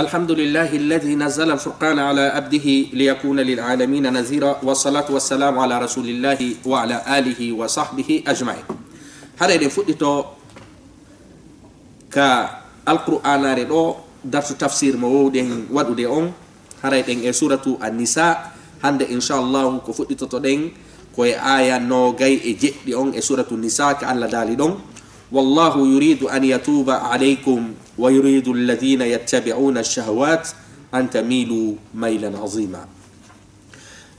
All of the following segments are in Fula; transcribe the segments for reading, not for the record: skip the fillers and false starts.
الحمد لله الذي نزل الفرقان على عبده ليكون للعالمين نذيرا والصلاة والسلام على رسول الله وعلى آله وصحبه أجمعين. هذا فوتو كالقرآن ردو درس تفسير مودين ودو ديون هذا سورة النساء هند إن شاء الله كفوتو تودين كوي آية نو جاي إجي ديون سورة النساء كألا دالي دون والله يريد أن يتوب عليكم ويريد الذين يتبعون الشهوات أن تميلوا ميلا عظيما.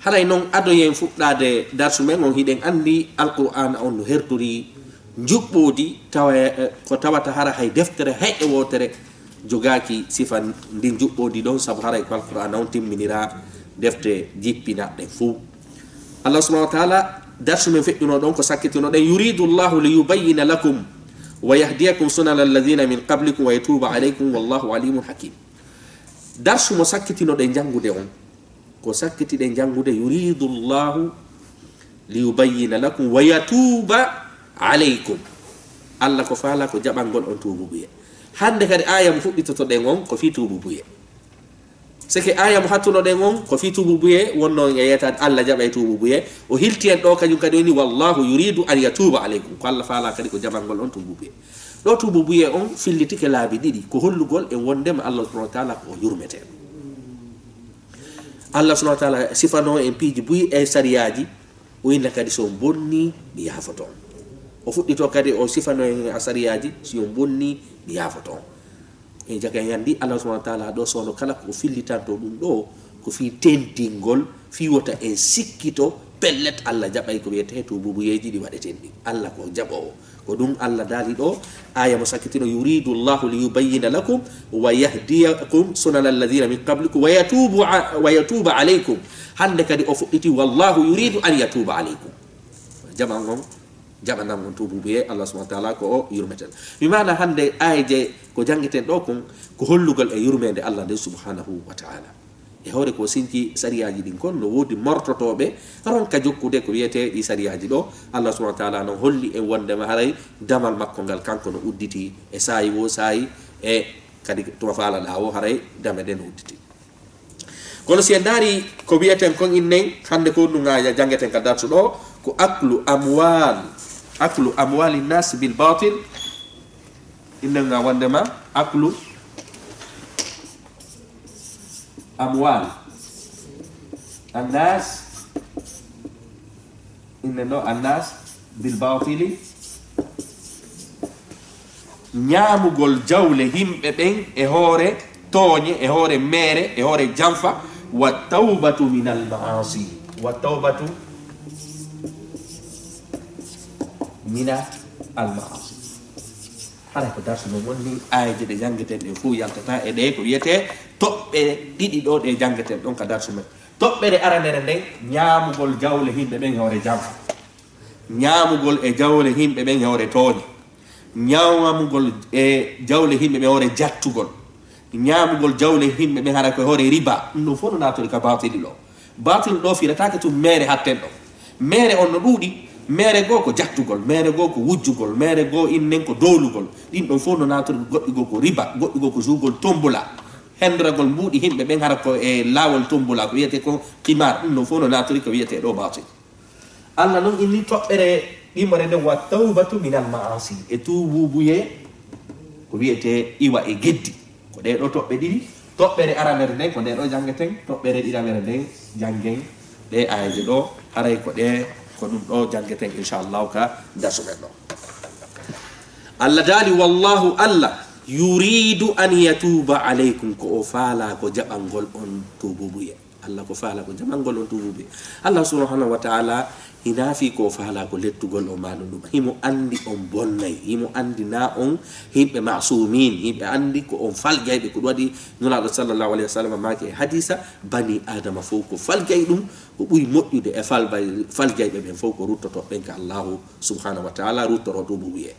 هذا ينون أدو ينفق لدى درس منهم هيدن أندي القرآن أو نهرتوري نجوبودي كتابة تهارا هاي دفتر هاي ووتر جوغاكي سيفان دي نجوبودي دون سبحارا يقال القرآن أو تيم منيرا دفتر جيبنا دفو الله سبحانه وتعالى درس من فقنا دون كساكتنا يريد الله ليبين لكم ويهديكم سنن الذين من قبلكم ويتوب عليكم والله عليم حكيم. درس مسكتي دين جانغو دون كسكتي دين جانغو يريد الله ليبين لكم ويتوب عليكم الله كفالا كو جابانغول اون توبو بيه hande kadi aya mo fuddito to den on ko fi tubu buye seke aya mo hattuno den on ko fi tubu buye wonno yeyata Allah jabay tubu buye o hilti en do kanyum kadi ni wallahu yuridu an yatuba alaykum ko Allah faala kadi ko jabangol on tubu buye do tubu buye on fillitike laabi didi ko hollugol e wondema Allah subhanahu wa ta'ala ko yurmete Allah subhanahu wa ta'ala sifano en piji buye e sariyaji o inna kadi so bonni bi yafato o fuddito kadi o sifano en asariyaji si on bonni bi yafato e jaga yandi Allah subhanahu wa ta'ala do sono kala ko fillitanto dum do ko fi tentingol fi wota en sikkito pellet Allah jabay ko wiete to bubuyeji di wadetendi Allah ko jabo ko dum Allah dali do aya musakitino yuridu Allah li yubayyana lakum wa yahdiyakum sunal alladhina min qablikum wa yatuba alaykum hande kadi o fudditi wallahu yuridu an yatuba alaykum jabangom jabanam on tubu be Allah subhanahu wa ta'ala ko yurmeten mi mana hande ayje ko jangiten do ko hollugal e yurmede Allah de subhanahu wa ta'ala e hore ko sinki sariyaji din kon no wodi mortotobe ron ka jokkude ko wiete di sariyaji do Allah subhanahu wa ta'ala no holli e wonde ma haray damal makko gal kanko no udditi e sayi wo sayi e kadi to faala lawo haray dame den udditi kono si ndari ko wieten kon innen hande ko dunga jangeten ka darsu do ko aklu amwal الناس بالباطل إننا وندما أكل أموال الناس إننا الناس بالباطل ñamugol jawle himɓe ɓen e hoore tooñe e hoore mere e hoore janfa wa tawbatu min al maasi wa tawbatu mina al-ma'asi hara ko darsu no wonni ayje de jangeten de fu yaltata e de ko wiete tobbe didi do de jangeten don ka darsu men tobbe de aranere den ñaamugol jawle himbe ben hore jam ñaamugol e jawle himbe ben hore tooni ñaamugol e jawle himbe be hore jattugol ñaamugol jawle himbe ben hara ko hore riba no fono natori ka batil do firatake to mere hatten do mere on no dudi mere go ko jattugol mere go ko wujjugol mere go innen ko dowlugol din don fono nator goddi go ko riba goddi go ko jugol tombola hendragol mbudi himbe ben hara ko e lawol tombola ko wiete ko kimar no fono nator ko wiete do baati Allah non inni tobbere dimore de wa tawbatu min al maasi e tubu buye ko wiete iwa e geddi ko de do tobbe didi tobbere aranere den ko de do jangeten tobbere diramere den jangen de ayje do haray ko de ko dum do jangeten inshallah ka dasumen do Allah dali wallahu Allah yuridu an yatuba alaykum ko faala ko jabangol on tububuye Allah ko faala ko jabangol on tububuye Allah subhanahu wa ta'ala inafi ko faala ko lettugol o malu dum himo andi on bonnay himo andi na on himbe masumin himbe andi ko on faljaybe ko wadi nula sallallahu alaihi wasallam maake hadisa bani adama foko faljay dum ko buy moddude e faljaybe ben foko ruttoto ben ka Allah subhanahu wa ta'ala ruttoro tububuye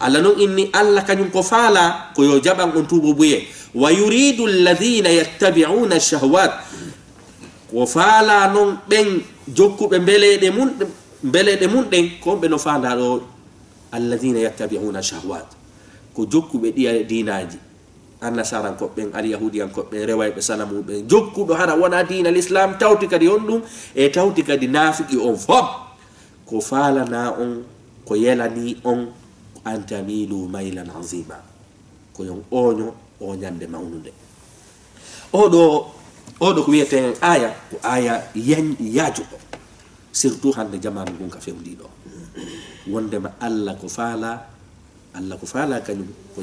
Allah non inni Allah kanyum ko faala ko yo jabang on tububuye wa yuridu alladhina yattabi'una ash-shahawat wa faala non ben jokkube belede mun den ko be no faanda do alladhina yattabi'una shahawat ko jokkube diinaji annasaran ko ben al yahudiyan ko be reway be salamu be jokkudo hara wona diina l'islam tawti kadi on dum e tawti kadi nafiki on fop ko falana on ko yelani on antamilu mailan azima ko yon onyo o nyande mawnude odo ko wiete aya ko aya yaaju ko surtout hande jamanu gon ka fewndi do wondema Allah ko fala kanyum ko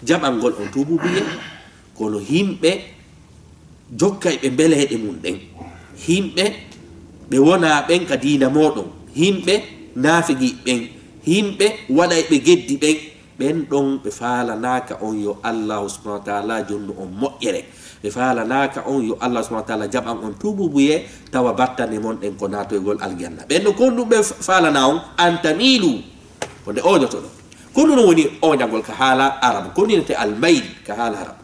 jabangol on tububiye kono himbe jokkay be beleede mun den himbe be wona ben ka diina modon himbe nafigi ben himbe waday be geddi ben don be fala naka on yo Allah subhanahu wa ta'ala jonno on moƴƴere be fala naka on yo Allah subhanahu wa ta'ala jaban on tububuye tawa battane mon den ko natoygol aljanna ben ko dum be fala na on antamilu ko de ojoto do ko non woni ojangol ka hala arab ko ni te almayl ka hala arab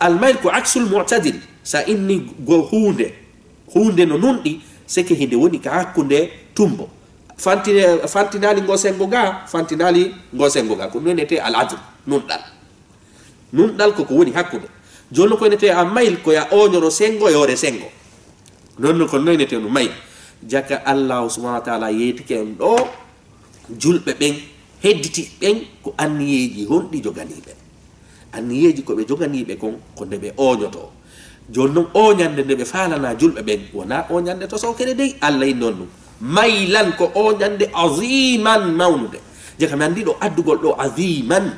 almayl ko aksul mu'tadil sa inni go hunde no nundi seke hinde woni ka hakkunde tumbo fantinali ngosengo ga ko nete al adl nundal ko woni hakkude jonno ko nete a mayl ko ya onyoro sengo yore sengo non ko nete no mayl jaka Allah subhanahu wa ta'ala yetike en do julbe ben hedditi ben ko anniyeji hondi joganibe anniyeji ko be joganibe kon ko debe onyoto jonno onyande de be falana julbe ben wona onyande to so kede dey Allah nonno mailan ko onyande aziman mawnude jaka mi andi do addugol do aziman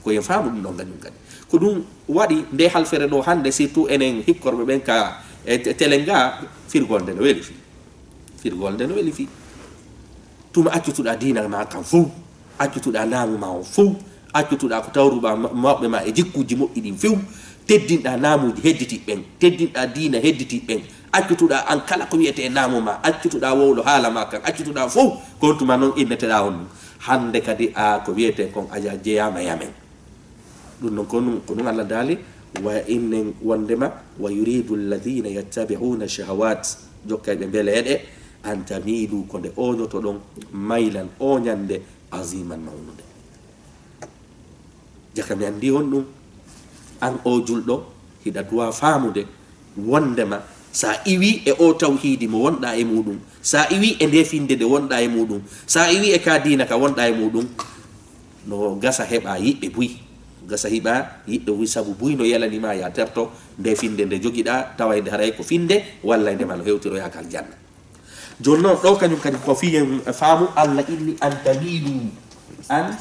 ko yen faamu dum non ganum kadi ko dum wadi nde halfere do hande surtout enen hikkorbe ben ka telenga firgolde no weli fi tuma accutuda diina ma kan fu accutuda naamu ma fu accutuda ko tawruba mawbe ma e jikkuji mo idin few teddinda naamuji hedditi ben teddinda diina hedditi ben accutuda an kala ko wiete naamu ma accutuda wowlo hala ma kan accutuda fu kontuma non inneteda on hande kadi a ko wiete kon aja jeyama yamen dum non ko non Allah dali wa innen wondema wa yuridu alladhina yattabi'una shahawat jokkaybe beleede an tamilu ko de onyoto don mailan onyande aziman mawnude jaka mi andi on dum an o juldo hida duwa famude wondema sa iwi e o tawhidi mo wonda e mudum sa iwi e definde de wonda e mudum sa iwi e ka diina ka wonda e mudum no gasa heba yibbe buyi gasa hiba yiddo wi sabu buyi no yalani ma ya terto definde de jogida tawayde haray ko finde walla de mal hewtiro yakal janna jonno do kanyum kadi ko fiyen faamu Allah inni an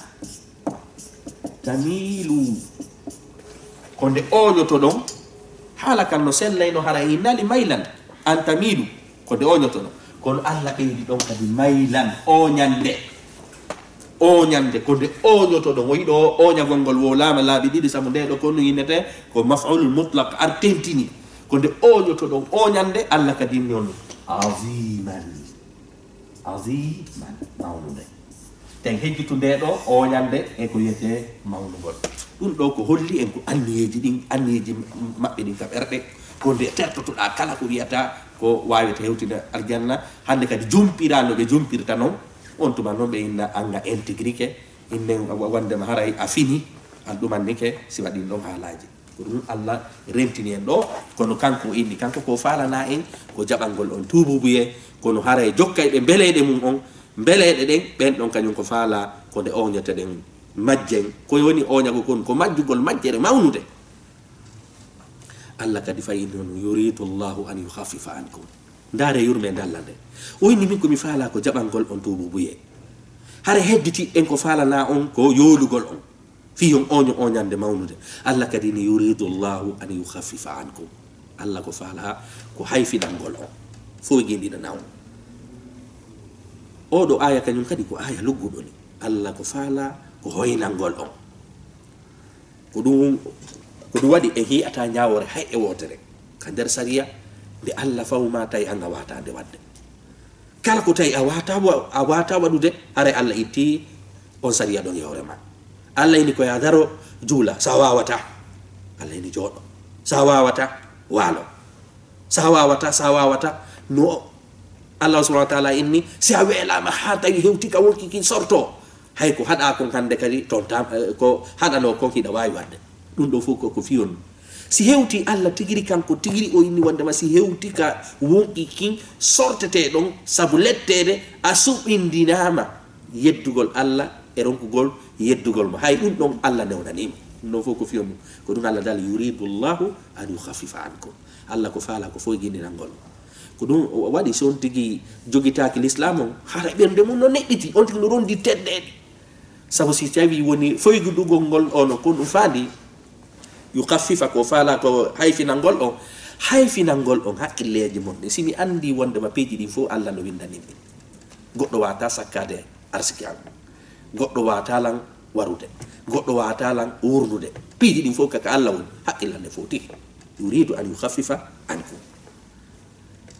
tamilu konde oñoto don hala kan no sellay no hara inali mailan an tamilu konde oñoto don kono Allah ɓeydi don kadi mailan oñande konde oñoto don woyi do oñagol ngol wolama laabi didi samu nde do kono yinete ko maf'ul mutlaq artentini konde oñoto don oñande Allah kadi non aziman mawnude ten hejjutunde do oñande e ko yete mawnugol dum do ko holli en ko anniyeji mabbe din ka berde ko de tertotoda kala ko wiata ko wawete hewtida aljanna hande kadi jumpira no be jumpirta non on tuma non be inna anga intégrité inne wande ma haray afini aldumannike si wadi don halaji ko dum Allah rentini en do kono kanko inni kanko ko falana en ko jabangol on tububuye kono haray jokkay be beleede mum on beleede den ben don kanyum ko fala ko de oñata den majjen ko woni oñago kon ko majjugol majjere mawnude Allah kadi fayi non yuridu Allahu an yukhaffifa ankum ndare yurme dallande o inni min ko mi fala ko jabangol on tububuye hare hedditi en ko fala na on ko yolugol on fi on oñande mawnude Allah kadi ni yuridu Allahu an yukhaffifa ankum Allah ko fala ko hayfidangol on fo gendina naw o do aya kanyum kadi ko aya luggudo ni Allah ko fala ko hoynangol on ko dum wadi e hiata nyaawore hay e wotere ka der sariya de Allah fawma tay anga wata de wadde kala ko tay a wata wadude are Allah itti on sariya don yawre ma Allah ini ko ya daro jula sawawata Allah ini jodo sawawata walo sawawata no Allah subhanahu wa ta'ala inni si awela ma hata hewti ka wonki kin sorto hay ko hada kon hande kadi ton tam ko hadano kon hida wawi wadde dum do fu ko fiyon si hewti Allah tigiri kanko tigiri o inni wonde ma si hewti ka wonki kin sortete don sabu lettede a subindinama yeddugol Allah e ronkugol yeddugol mo hay dum don Allah newnanima no fu ko fiyon ko dum Allah dal yuridu Allah an yukhaffifa ankum Allah ko faala ko fo ginirangol ko dum wadi son tigi jogitaaki l'islam on hara bernde mun no nedditi on tigi no rondi teddede sabu si tawi woni foygudugol ngol ono ko dum faali yukhaffifa ko faala ko hayfinangol on hakkilleji mon simi andi wonde ma peji di fo Allah no windani mi goddo wata sakkade arsiki am goddo wata lan warude goddo wata lan wurnude peji di fo kaka Allah won hakkilande foti yuridu an yukhaffifa ankum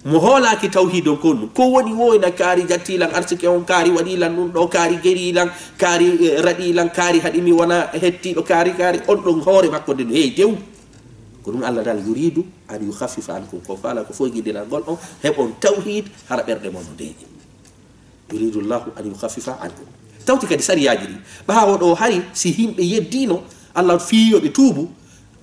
mo holaki tawhidon kon ko woni woyna kaari jattilan arsike on kaari wadilan dum do kaari gerilan kaari radilan kaari hadimi wana hetti do kaari on don hoore makko de hey dew ko dum Allah dal yuridu an yukhaffifa ankum ko fala ko fo gidila gol on hebon tawhid hara berde mon deji yuridu Allah an yukhaffifa ankum tawti kadi sariyaji di baawo do hari si himbe yeddino Allah fiyo be tubu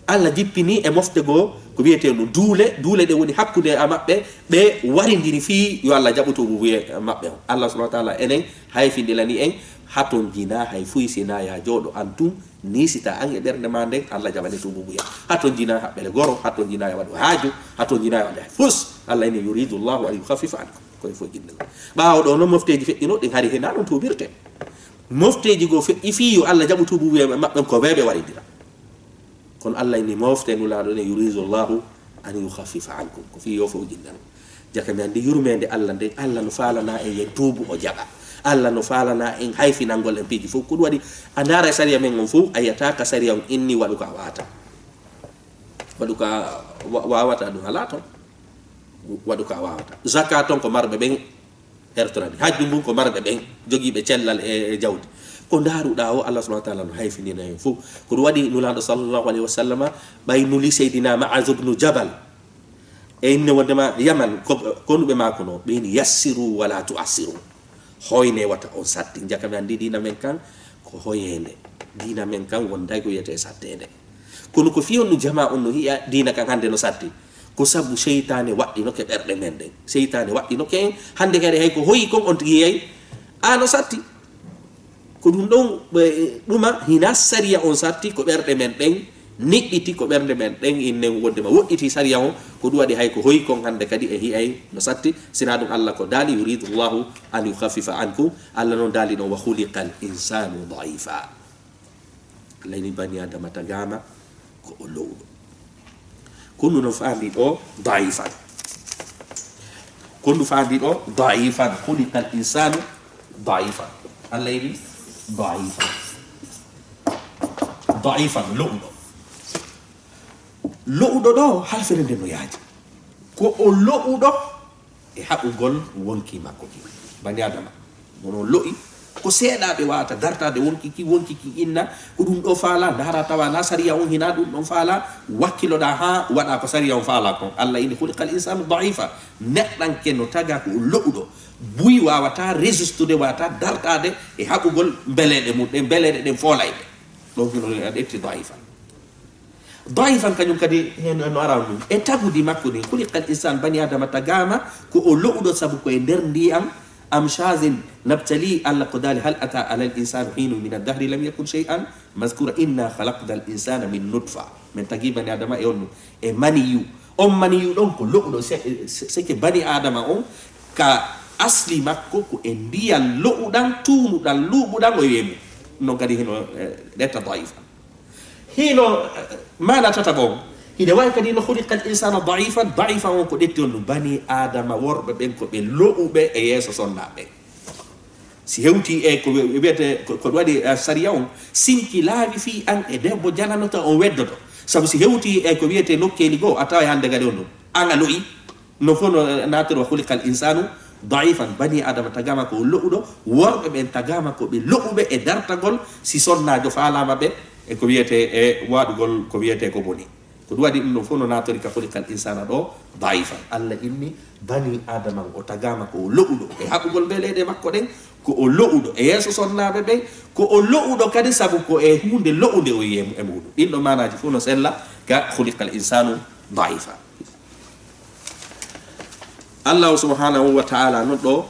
Allah jippini e mofte go ko wiete no duule de woni hakkude mabbe be warindiri fi yo Allah jabuto bu wiye mabbe Allah subhanahu wa ta'ala enen hayfindilani en haton jina hay fuisina ya jodo antum ni sita an e bernde mande Allah jabane to bu wiye haton jina habbele goro haton jina ya wadu haaju haton jina ya wadu fus Allah ni yuridu Allah an yukhaffifa ankum ko fo jinde baawo do no mofteji feddino din hari hena don to birte mofteji go fe fi yo Allah jabuto bu wiye mabbe ko bebe warindira kon Allah ni mofte nu la do ne yurizu Allah an yukhaffifa ankum ko fi yofo jindan jaka mi andi yurmende Allah de Allah no falana e yetubu o jaba Allah no falana en hayfinangol en piji fu ko wadi andara sariya men on fu ayata ka sariya on inni waduka wawata do halato waduka wawata zakaton ko marbe ben hertorani hajju mum ko marbe ben jogibe cellal e jawdi ko daruda o Allah subhanahu wa ta'ala no hayfinina en fu ko wadi nulado sallallahu alaihi wasallam baynuli sayidina Ma'az ibn Jabal e inne wondema Yaman ko nube makono be ni yassiru wala tu'assiru hoyne wata on satti jakam andi dina men kan ko hoyende dina men kan wonday ko yete sattede kono ko fiyon no jama on no hiya dina kan hande no satti ko sabu shaytane waddi no ke berde men den shaytane waddi no ke hande kare hay ko hoyi kon on tigi yey no satti ko dum don duma hina sariya on satti ko berde men den nidditi ko berde men den inne wonde ma wodditi sariya on ko du wadi hay ko hoyi kon hande kadi e hi'ay no satti sina dum Allah ko dali yuridu Allah an yukhaffifa ankum Allah non dali no wa khuliqal insanu da'ifa layni bani adama tagama ko olowo kunu no faandi do da'ifan kunu faandi do da'ifan khuliqal insanu da'ifan Allah yi ضعيفا لؤدو دو halfere de no yaaji ko o lo'udo e habugol wonki makko ki bani adama mono lo'i ko seedaabe wata dartade wonki ki inna ko dum do faala dara tawa na sariya on hina dum don faala wakkilo da ha wada ko sariya on faala ko Allah inni khuliqal insanu da'ifa neddan ken no taga ko lo'udo buy wawata résistude wata dartade e habugol belede mudde belede den folayde donc no adeti daifan kanyum kadi hen no arawu e tagudi makko ni khuliqal insan bani adama tagama ko o lo'udo sabu ko e der ndiyam am shazin nabtali alla qadali hal ata ala al insan hinu min ad-dahr lam yakun shay'an mazkura inna khalaqna al insana min nutfa men tagi bani adama e on e maniyu don ko lo'udo se ke bani adama on ka asli makko ko e ndiyam lo'udan tunudan lubudan o yemu non kadi hino detta daifa hino mana tatabon hide way kadi no khuliqal insana da'ifan ko detti on bani adama worbe ben ko be lo'ube e yeso sonnabe si hewti e ko wiete ko wadi sariya on sinki laabi fi an e debbo jananota on weddoto sabu si hewti e ko wiete nokkeli go atawa hande gade on anga lo'i no fono natoro khuliqal insanu da'ifan bani adama tagama ko lo'udo worbe ben tagama ko be lo'ube e dartagol si sonnaajo faalama be e ko wiete e wadugol ko wiete ko boni ko duwadi no fono natori ka khuliqal insana do da'ifan Allah inni bani adama o tagama ko lo'udo e habugol belede makko den ko o lo'uɗo e yeeso sonnaɓe ɓen ko o lo'uɗo kadi sabu ko e hunde lo'ude o yiyemo e muɗum ɗin ɗo manaji fof no sella ga khuliqa al insanu daifa Allah subhanahu wa ta'ala non ɗo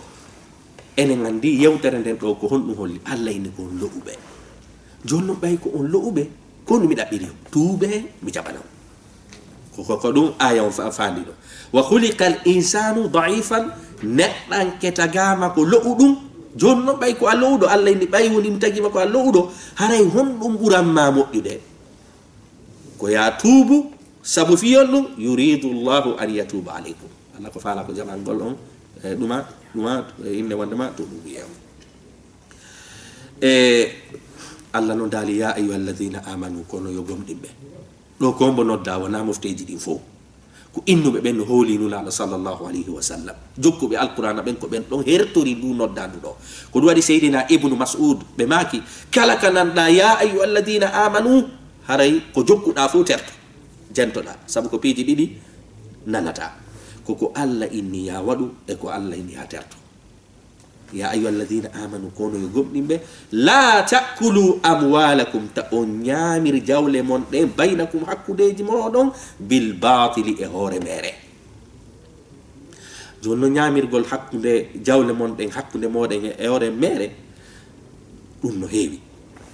enen andi yewtere nden ɗo ko honɗum holli Allah ine ko on lo'uɓe joni noon ɓay ko on lo'uɓe ko no mi ɗaɓɓiri tuube mi jaɓanam ko ɗum aya on fandi ɗo wa khuliqa al insanu daifan neɗɗan ketagama ko lo'uɗum joni noon ɓay ko a lo'uɗo Allah ine ɓay woni mi tagima ko a lo'uɗo haray honɗum ɓuranma moƴƴude ko ya tuubu sabu fiyon ɗum yuridu llahu an yatuba aleykum Allah ko faala ko jaɓangol on ɗuma inne wondema to ɗum wiyam Allah no daali ya ayuha alladina amanu kono yo gomɗinɓe ɗo kombo nodda wona mofteji ɗin fof ko innuɓe ɓen no hooli nulaɗo sallllahu alayhi wa sallam jokkuɓe alqurana ɓen ko ɓen ɗon hertori ndu noddandu ɗo ko ɗum waɗi seydina ibnu mas'ud ɓe maki kala ka nanɗa ya ayuha alladina amanu haray ko jokkuɗa fof terto jentoɗa saabu ko piiji ɗiɗi nanata koko Allah inni ya waɗu e ko Allah inni ya terto ya ayuha alladina amanu kono yo gomɗinɓe la takulu amwalakum ta on ñamir jawle mon ɗen baynakum hakkudeji moɗon bil batili e hoore mere joni no ñamirgol hakkude jawle mon ɗen hakkude moɗen e hoore mere ɗum no heewi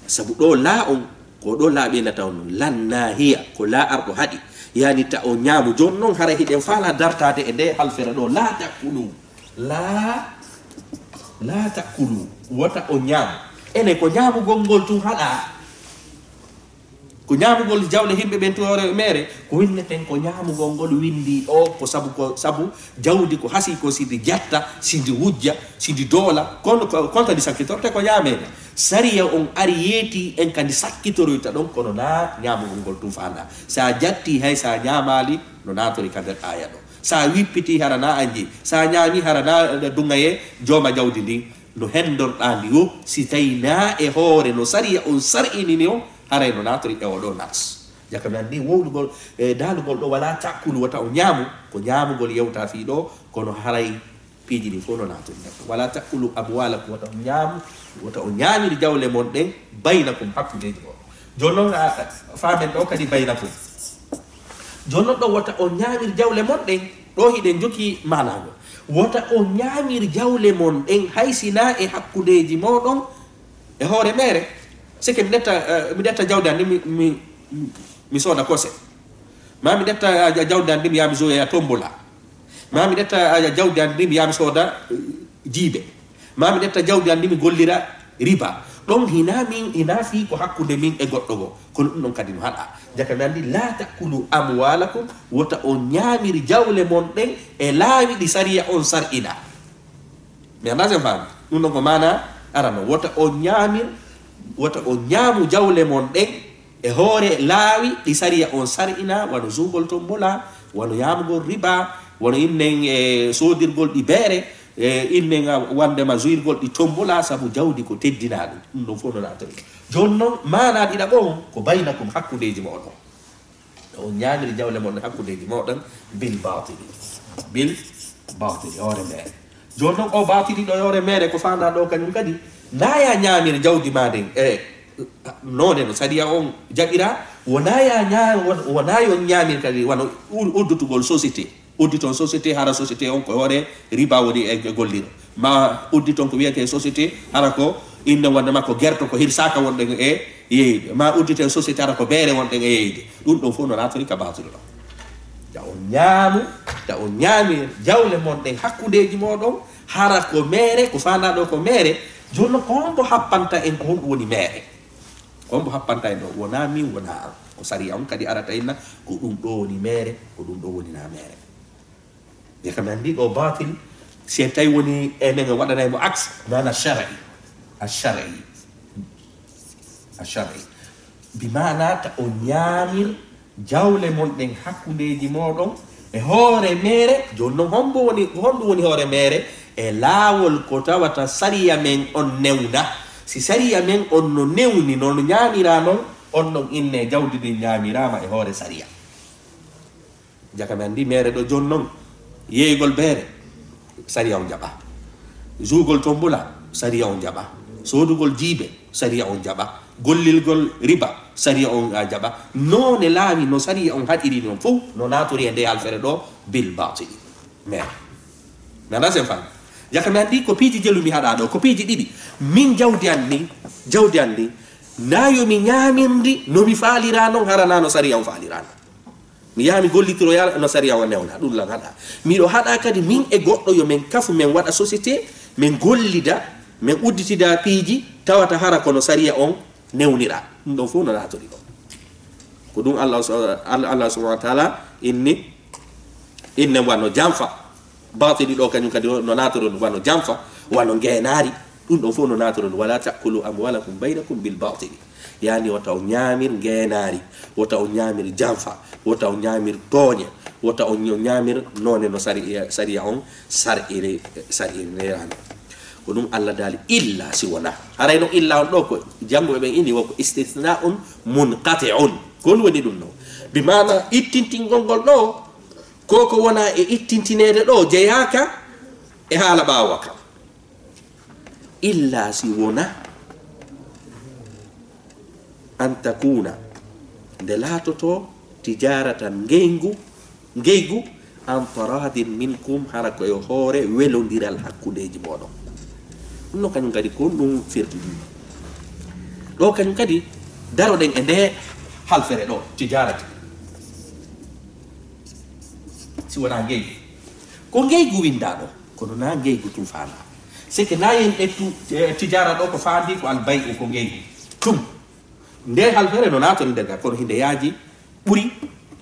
sabu ɗo la on ko ɗo laaɓina taw noon lanna hiya ko la arɗo haɗi yani ta o ñaamu joni noon hara hiɗen faala dartade e nde halfere ɗo la takulu la takulu wota o ñaamu ene ko ñaamugol ngol tun haɗa ko ñaamugol jawle himɓe ɓen toore mere ko winneten ko ñaamugol ngol windi ɗo ko sabu jawdi ko hasi ko sidi jatta sidi wujja sidi doola kono kontadi sakkitorte ko ñaamede sariya on ari yeeti en kandi sakkitoroyta ɗon kono na ñaamugol ngol tun faanda sa jatti hay sa ñaamali no natori ka nder aya ɗo sa wippiti hara na anji sa ñaami hara na dungaye jooma jawdi ndin no hendorɗa ndi yo si tawi na e hoore no sariya on sar'inini o haray no natori e oɗo nas jaka mi andi wowlugol daalugol ɗo wala takkulu wata o ñaamu ko ñaamugol yewta fi ɗo kono haray piiji ɗi fof no natori wala takkulu amwalakum wata o ñaamu wata o ñaamiri jawle mon ɗen baynakum hakkudeji mon joni noon famen ɗo kadi baynakum joni noon ɗo wata o ñaamir jawle mon ɗen ɗo hiɗen joki manago wata o ñaamir jawle mon ɗen haysina e hakkudeji moɗon e hoore mere sike mi ɗetta jawdi andi mi sooda kose ma mi ɗetta jawdi andi mi yami joya tombola ma mi ɗetta jawdi andi mi yami sooda jiibe ma mi ɗetta jawdi andi mi gollira riba ɗon hina fi ko hakkude min e goɗɗo go kono ɗum ɗon kadi no haɗa jaka mi andi la takulu amwalakum wota o ñaamiri jawle mon ɗen e laawi ɗi sariya on sar'ina mi anda sen faami ɗum ɗon ko mana arano wota o ñaamu jawle mon ɗen e hoore laawi ɗi sariya on sar'ina wano zugol ton mbola wano yamugol riba wano innen e soodirgol ɗi beere innen wandema joyirgol ɗi tombola sabu jawdi ko teddina ɗum ɗum fof no natori joni noon mana ɗiɗa ɓon ko baynakum hakkudeji moɗon o ñamiri jawle mon hakkudeji moɗon bil batili hoore mere joni noon o batili ɗo hoore mere ko fanda ɗo kañum kadi naya ñamir jawdi ma nden none no sariya on jaɓira wona yo ñamir kadi wano uddutugol société udditon société hara société on ko hoore riba woni e golliro ma udditon ko wiyete société hara ko inde wondema ko gerto ko hirsaka wonɗen e yeyde ma udditen société hara ko beere wonɗen e yeyde ɗum ɗon fof no natori ka batuɗo ɗo ja o ñaamir jawle mon ɗen hakkudeji moɗon hara ko mere ko fandaɗo ko mere jonno ko hombo happanta en ko honɗum woni mere hombo happanta en ɗo wona min wona an ko sariya on kadi arata inna ko ɗum ɗo woni mere ko ɗum ɗo woni na mere je kam andi ɗo batil si tawi woni enen waɗanaymo axe mana الشرعي بمعنى تا o ñaamir jawle mon ɗen hakkudeji moɗon e hoore mere joni noon honɗum woni hoore mere e laawol ko tawata sariya men on newna si sariya men on no newni nono ñaamira noon on ɗon inne jawdi ɗin ñaamirama e hoore sariya jaka mi andi mere ɗo joni noon yeeygol beere sariya on jaɓa jugol tombula sariya on jaɓa sodugol jiibe sariya on jaɓa gollilgol riba sariya on jaɓa none laawi no sariya on haɗiri non fof no natori e nde alfere ɗo bil batili mais nana sen fan jakami andi ko piiji jelumi haɗa ɗo ko piiji ɗiɗi min jawdi an ni nayomi ñamirdi nomi faalira noon harana no sariya on faalirano mi yaha mi gollitiro ya no sariya o newna ɗum lan haɗa miɗo haɗa kadi min e goɗɗo yo min kafu min waɗa société min gollida min udditida piiji tawata hara kono sariya on newnira ɗum ɗon fof no natori ɗo ko ɗum allah subhanahu wa taala inne wanno janfa batili ɗo kañum kadi no natoro ɗum wanno janfa wanno geenaari ɗum ɗon fof no natoro ɗum wala takulu amwalakum baynakum bil batili yani wota o ñamir geenaari wota o ñamir janfa wota o ñamir tooñe wota o ñamir none no sariya on sar'irerani ko ɗum allah daali illa si wona harayno illa on ɗo ko janngoɓe ɓen ini woko istithnaun munqati'un kon woni ɗum ɗo bi mana ittintingol ngol ɗo koko wona e ittintinede ɗo jeyaka e haala ɓawa kam illa si wona an takuna nde laatoto tijaratan ngeygu an taradin minkum hara koye hoore welodiral hakkudeji moɗon ɗum no kañum kadi kon ɗum firti ɗum ɗo kañum kadi daroɗen e nde halfere ɗo tijarati si wona ngeygu ko ngeygu winda ɗo kono na ngeygu tum faanda c'est que na yen ƴettu tijara ɗo ko faandi ko albay o ko ngeygu tum nde halfere no natori nder ga kono hinde yaaji ɓuri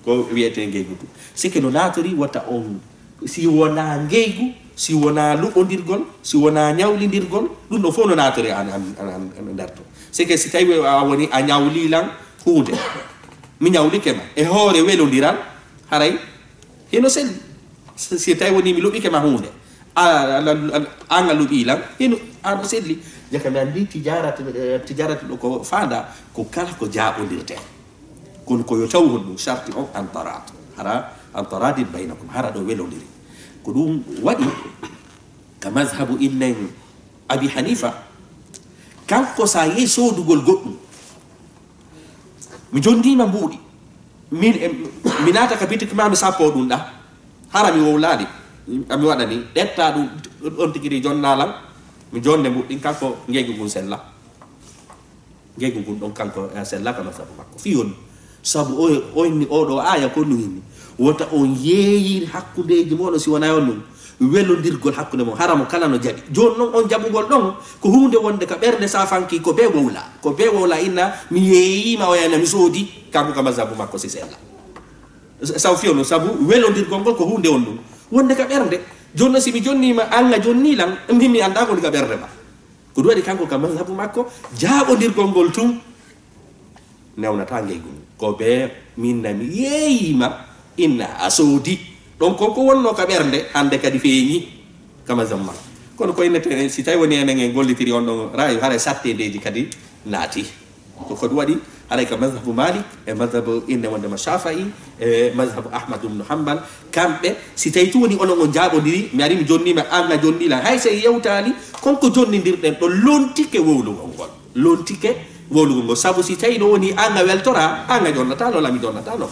ko wiyete ngeygu tum c'est que no natori wata on si wona ngeygu si wona luɓodirgol si wona ñawlidirgol ɗum ɗo fof no natori an nder to c'est que si tawi a woni a ñawlilan hunde mi ñawlikema e hoore welodiral haray heno selli si tawi woni mi luɓikema hunde an a luɓilan heno ano selli jakami andi tijarati ɗo ko faanda ko kala ko jaɓodirte kono koyo taw hon ɗum charti on antarat hara antaradin baynakum hara ɗo welodiri ko ɗum waɗi ka madhabu innen abi hanifa kanko sa yehi sodugol goɗɗum mi jondima mbuuɗi mi nata ka bitik ma mi sappo ɗum ɗa hara mi wowlali ami waɗani ɗetta ɗum ɗon tigiri jonnalam mi jonde mbuɗɗin kanko ngeygu ngun sella ngeygu ngun ɗon kanko sella kama sabu makko fiyon sabu oyni oɗo aya ko nu hinni wota on yeeyiri hakkudeji moɗo si wona on ɗum welodirgol hakkude mo haramo kala no jaɓi joni noon on jaɓugol ɗon ko hunde wonde ka ɓerde safanki ko be wowla inna mi yeeyima o yana mi soodi kanko kama sabu makko si sella sabu fiyon sabu welodirgol ngol ko hunde on ɗum wonde ka ɓerde joni si mi jonnima anga jonnilan min mi anda koni ka ɓerde ma ko ɗum waɗi kanko ka mazhabu makko jaɓodirgol ngol tum newnata ngeygu ko be minna mi yeeyima inna a soodi ɗon ko wonno ka ɓerde hande kadi feeñi ka mazhabu makko kono ko innete si tawi woni enen en gollitiri on ɗon rayu haara sattedeji kadi naati ko ɗum waɗi haray ka mazhabu malik e mazhabu inne wondema shafai e mazhabu ahmad ibn hanbal kamɓe si tawi tu woni onon on jaɓodiri mi ari mi jonnima anga jonnila hay so yewtali konko jonnidirɗen ɗo lontike wowlugol ngol sabu si tawi no woni anga weltora anga jonnata lola mi jonnata non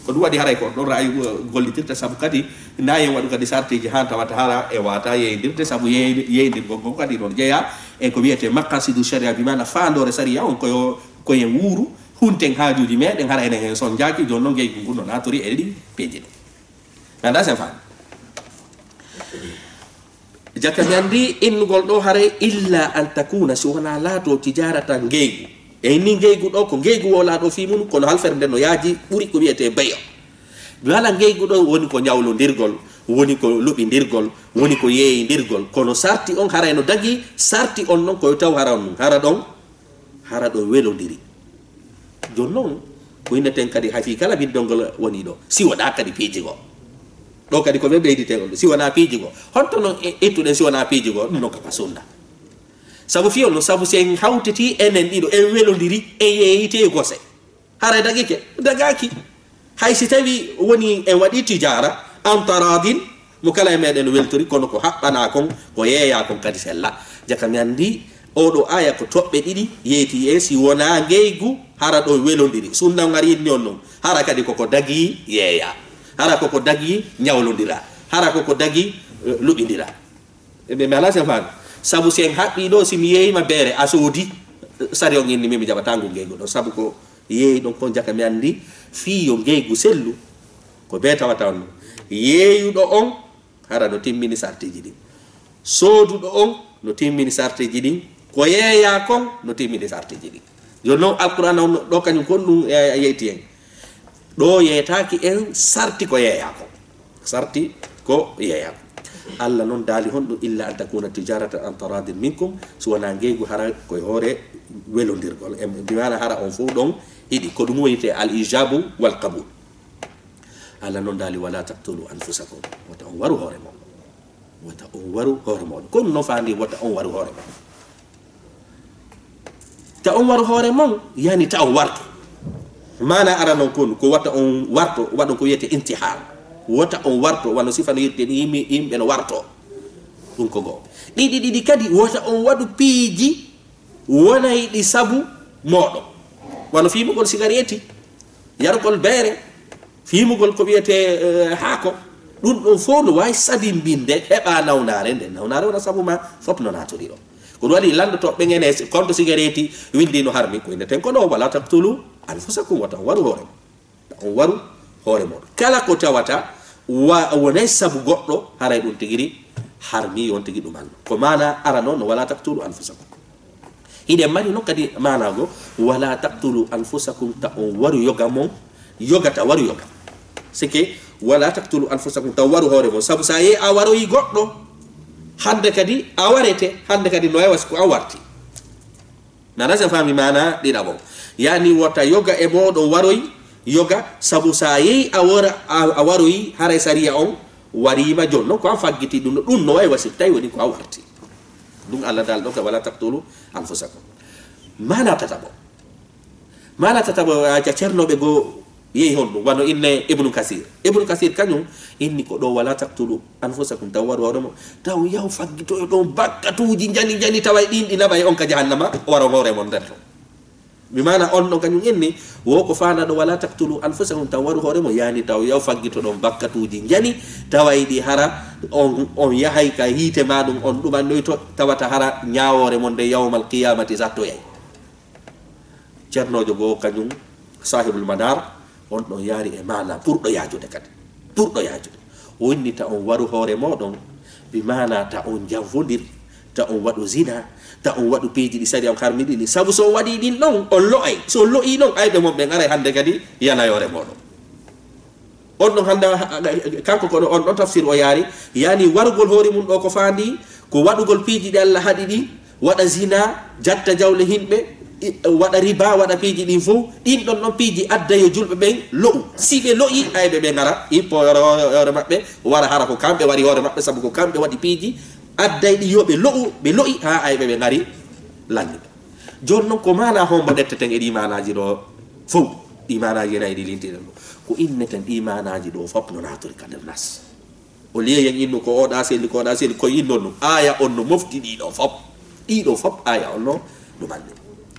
ko ɗum waɗi haray ko ɗon rayu gollitirta sabu kadi nayen waɗu kadi sartiji han tawata hara e wata yeydirde sabu yeydirgol ngol kadi ɗon jeeya e ko wiyete maqasidu sharia bimana fandore saria on koyen wuuru hunten haajuji meɗen hara enen hen son jaaki joni noon ngeygu ngu no natori e ɗi peeji ɗo anda sen fan jakami andi innugol ɗo haray illa an takuna si wona laato tijarata ngeygu e ni ngeygu ɗo ko ngeygu wolaɗo fi mum kono halfere nde no yaaji ɓuri ko wiyete bayo wala ngeygu ɗo woni ko ñawlodirgol woni ko luɓidirgol woni ko yeeyidirgol kono sarti on haray no dagi sarti on noon koye taw hara on hara ɗo welodiri joni noon ko inneten kadi hay kala bindolngol woni ɗo si waɗa kadi piijigo ɗo kadi ko ɓe ɓeyditen on si wona piijigo honto noon ittuɗen si wona piijigo ɗum noon kaka sunna sabu fiyon no sabu sen hawtiti enen ɗiɗo en welodiri en yeeyite gose haray dagike dagaki hay si tawi woni en waɗi tijara en taradin mo kala e meɗen weltori kono ko haɓɓana kon ko yeeya kon kadi sella jaka mi andi oɗo aya ko toɓɓe ɗiɗi yeeti e si wona ngeygu hara ɗo welondiri sunna ngari ni on non hara kadi koko dagi yeeya hara koko dagi ñawlondira hara koko dagi luɓindira ɓe mi ala sen faami sabu sen haɓɓi ɗo simi yeeyima beere a soodi sari on inni mimi jaɓatango ngeygu ɗo sabu ko yeeyi ɗon kon jaka mi andi fiyo ngeygu sellu ko be tawata on yeeyuɗo on hara no timmini sartiji ɗin sooduɗo on no timmini sartiji ɗin ko yeeya kon no timmini sartiji ɗin joni noon alqur'an on ɗo kañum kon ɗum yeyti en ɗo yeetaki en sarti ko yeeya kon sarti ko yeeya kon Allah non daali honɗum illa an takuna tijaratan an taradin minkum so wona ngeygu hara koye hoore welondirgol bimana hara on fof ɗon hiɗi ko ɗum wiyete al ijabu wal qabul Allah non daali wala taqtulu anfusakum wata on waru hoore mon wata on waru hoore mon kono no fandi wata on waru hoore mon ta on waru hoore mon yani ta on warto mana ara non kon ko wata on warto waɗon ko wiyete intihar wata on warto wano sifano yirte yimɓe no warto ɗum ko goo ɗiɗi kadi wata on waɗu piiji wonay ɗi sabu moɗon wano fimugol cigarette yarugol beere fimugol ko wiyete haako ɗum ɗon fof no wawi sabimbinde heɓa nawnare nden nawnare wona sabu ma fop no natori ɗo ko ɗum waɗi landotoɓe ngene compte cigarette windi no harmi ko indeten ko ɗo wala taqtulu anfusakum wata on waru hoore on waru hoore moɗon kala ko tawata wonay sabu goɗɗo haray ɗum tigiri harmi on tigi ɗumanno ko mana ara noon no wala taqtulu anfusakum hiɗen mari noon kadi manago wala taqtulu anfusakum ta on waru yoga mon yogata waru yoga sike wala taqtulu anfusakum ta waru hoore mon sabu sa yehi a waroyi goɗɗo hande kadi a warete hande kadi no yawas ko a warti nana sen fami mana ɗiɗaɓo yani wota yoga e moɗon waroyi yoga sabu sa yehi a waroyi haray sariya on warima jon noon ko an faggiti ɗum no wawi wasi tawi woni ko a warti ɗum Allah dal ɗo ka wala taqtulu anfusakum mana tataɓo aca ceernoɓe goo yehi hon ɗum wano inne ibnu kasir kañum inni ko ɗo wala taqtulu anfusakum taw waru hooremo taw yaw faggitoyo ɗon bakkatuji jani tawa ɗin ɗi naɓa e on ka jahannama waro hooremon nder ton mi mana on ɗon kañum inni wo ko fana ɗo wala taqtulu anfusakum taw waru hooremo yani taw yaw faggito ɗon bakkatuji jani taway ɗi hara on yahay ka hiite maɗum on ɗumannoy to tawata hara ñawore mon nde yawmal qiyamati sattoyay ceernojo goo kañum sahibul madar on ɗon yaari e mana ɓurɗo yajude kadi ɓurɗo yajude o inni ta on waru hoore moɗon bi mana ta on janfodir ta on waɗu zina ta on waɗu piiji ɗi sari on harmiɗi ɗi sabu so waɗi ɗin ɗon on lo'ay so lo'i ɗon ayɓe mon ɓe garay hande kadi yanayore moɗon on ɗon hande kanko kono on ɗon tafsir o yaari yani warugol hoore mum ɗo ko fandi ko waɗugol piiji ɗi Allah haɗi ɗi waɗa zina jatta jawle himɓe waɗa riba waɗa piiji ɗin fof ɗin ɗon ɗon piiji adda yo julɓe ɓen lo'u si ɓe lo'i ayɓe ɓe gara ippo hoore maɓɓe wara hara ko kamɓe wari hoore maɓɓe sabu ko kamɓe waɗi piiji adday ɗi yo ɓe lo'u ɓe lo'i ha ayɓe ɓe gari lanni ɓe joni noon ko mana hombo ɗetteten e ɗi manaji ɗo fof ɗi manaji nayi ɗi lintiɗen ɗo ko inneten ɗi manaji ɗo fop no natori ka nder nas o liyeyen innu ko oɗa selli ko innon ɗum aya on no mofti ɗiɗo fop aya on no ɗumanni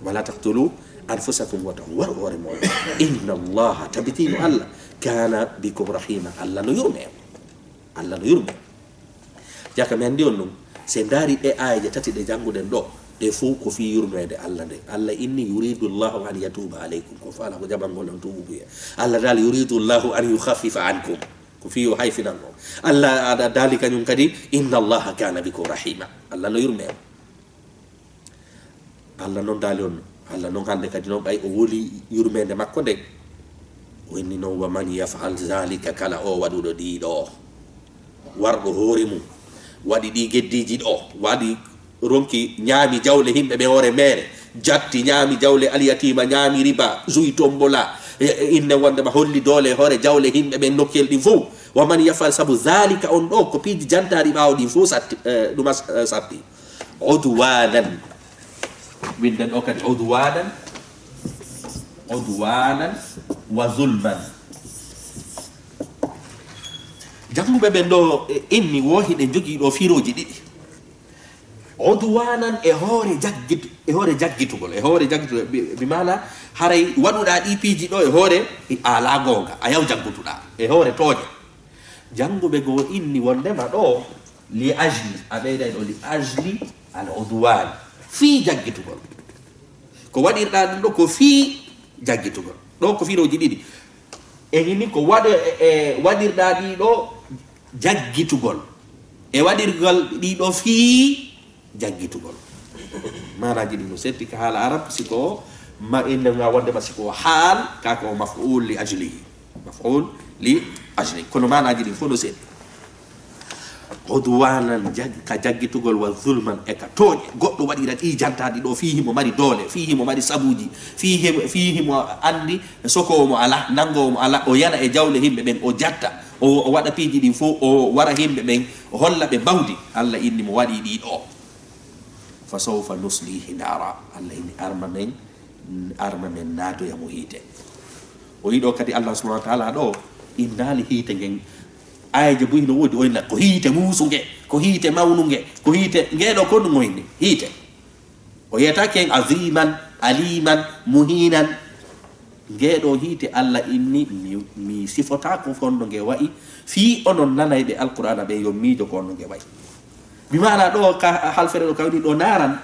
wala taqtulu anfusakum wata waru hoore moɗon inna allaha tabitino Allah kana bikum rahima Allah no yurme jaka mi andi on ɗum se daari ɗe ayaje tati ɗe jannguɗen ɗo ɗe fof ko fi yurmede Allah nde Allah inni yuridu llahu an yatuba aleykum ko faala ko jaɓangol on tubu buya Allah dal yuridu llahu an yukhaffifa ankum ko fi yo hayfinan on Allah aɗa daali kañum kadi inna allaha kana bikum rahima Allah no yurme Allah noon daali on Allah noon hande kadi noon ɓay o woli yurmede makko nde o inni noon wa man yafal zalika kala o waɗuɗo ɗiɗo warɗo hoore mum waɗi ɗi geddiji ɗo waɗi ronki ñaami jawle himɓe ɓe hoore mere jatti ñaami jawle alyatima ñaami riba zuyi tombola inne wondema holli doole hoore jawle himɓe ɓe nokkel ɗin fof wa man yafal sabu zalika on ɗo ko piiji jantari ɓawo ɗin fof ɗuma sappi udwanan winden ɗo kadi udwanan wa zulman janguɓe ɓen ɗo inni wohi ɗe jogui ɗo firoji ɗiɗi udwanan e hoore jaggitugol bi mana haray waɗuɗa ɗi piiji ɗo e hoore ala gonga a yaw jaggutuɗa e hoore tooƴe janguɓe goo inni wondema ɗo li ajli a ɓeyday ɗo li ajli al udwan fii jaggitugol ko waɗirɗa ɗum ɗo ko fii jaggitugol ɗo ko fiiroji ɗiɗi e inni ko waɗirɗa ɗiɗo jaggitugol e waɗirgal ɗiɗo fii jaggitugol manaji ɗi no setti ka haala arab siko ma innega wondema siko haal kako maf'ul li ajlihi kono manaji ɗin fof no setti udwanan ka jaggitugol wa zulman e ka tooƴe goɗɗo waɗira ɗi jantaɗi ɗo fihi mo mari doole fihi mo mari sabuji fihi mo andi sokowo mo ala nangowo mo ala o yana e jawle himɓe ɓen o jatta o waɗa piiji ɗin fof o wara himɓe ɓen o holla ɓe bawdi allah inni mo waɗi ɗiɗo fa sawfa nuslihi nara allah inni arma men naadoyamo hiite o yiɗo kadi allah subahana wa taala ɗo innali hiite ngen ayaje boyi no woodi o inna ko hiite muusuge ko hiite mawnuge ko hiite ngeɗo ko ɗum o inni hiite o yiyatake en aziman aliman muhinan ngeɗo hiite allah inni mi sifotako fonno nge wayi fi onon nanayɓe alqur'ana ɓe yo miijo ko onno nge wayi mi mana ɗo ka halfere ɗo kawni ɗo naran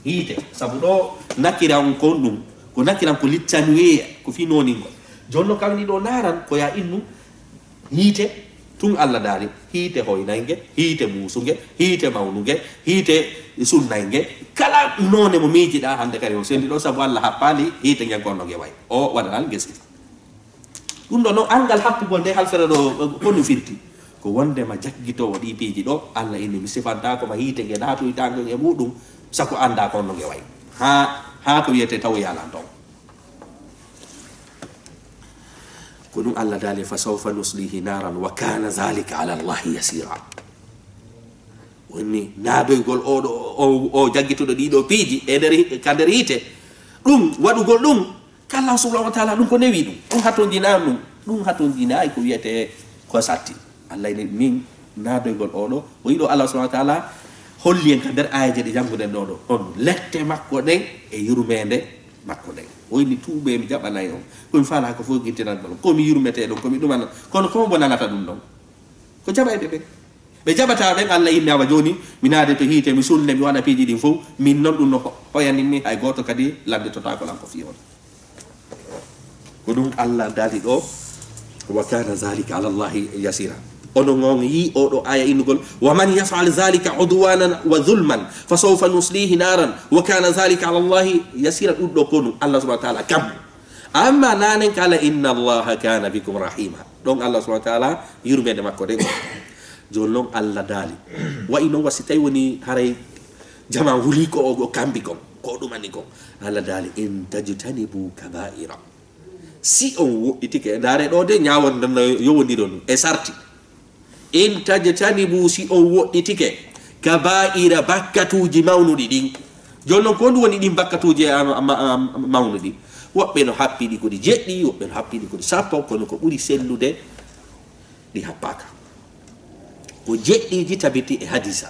hiite sabu ɗo nakiran kon ɗum ko nakiran ko liccanweya ko fi noningol jonno kawni ɗo naran ko ya innu hiite tun allah daari hiite hoynayge hiite muusuge hiite mawnuge hiite sunnayge kala none mo miijiɗa hande kadi o sendi ɗo sabu allah happali hiite ngen konno nge way o waɗanal gesi ɗum ɗo noon angal happugol nde halfere ɗo konu firti ko wondema jaggitowo ɗi piiji ɗo allah inni mi sifantako ma hiite nge naatoytago e muɗum sako anda konno nge way ha ko wiyete taw yalan ton ko ɗum allah daali fa sawfa nuslihi naran wa kana zalika ala allahi yasira wonni naadoygol oɗo o jaggituɗo ɗiɗo piiji e ka nder hiite ɗum waɗugol ɗum ka allah subhanahu wa taala ɗum ko newi ɗum hatojinani ɗum hatojinayi ko wiyete ko satti allah ini min naadoygol oɗo o yiɗo allah subhanahu wa taala holli en ka nder ayaje ɗe jannguɗen ɗo ɗo on lette makko ɗen e yurmede makko ɗen o inni tuuɓe mi jaɓanayi on komi faala ko fof guittinanɗo ɗon komi yurmete ɗon komi ɗumana kono komo bo nanata ɗum ɗon ko jaɓayɓe ɓen ɓe jaɓata ɓen allah inni awa joni mi naade to hiite mi sulde mi waɗa piiji ɗin fof min noon ɗum no hoyaninmi hay goto kadi landetotako lan ko fi on ko ɗum allah daali ɗo wa kana zalika ala llahi yasira onon on yi oɗo aya innugol wa man yafal zalika udwanan wa zulman fa sawfa nuslihi naran wa kana zalika ala llahi yasira ɗum ɗo ko ɗum allah subahana taala kam amma nanen kala inna allaha kana bikum rahima ɗon allah subahana taala yurmede makko de joni noon allah daali wayi noon wasi tawi woni haray jama wuli ko o kambi kon ko ɗumani kon allah daali in tajtanibu kabaira si on woɗɗitike ndaare ɗo de ñawonde no yowodiro ɗum e sarti in tajtanibu si on woɗɗitike kabaira bakkatuji mawnuɗi ɗin joni noon ko ɗum woni ɗin bakkatuji mawnuɗi woɓɓe no happiɗi koɗi jeɗɗi woɓɓe no happiɗi koɗi sappo kono ko ɓuri sellude ɗi happaka ko jeɗɗiji tabiti e hadisa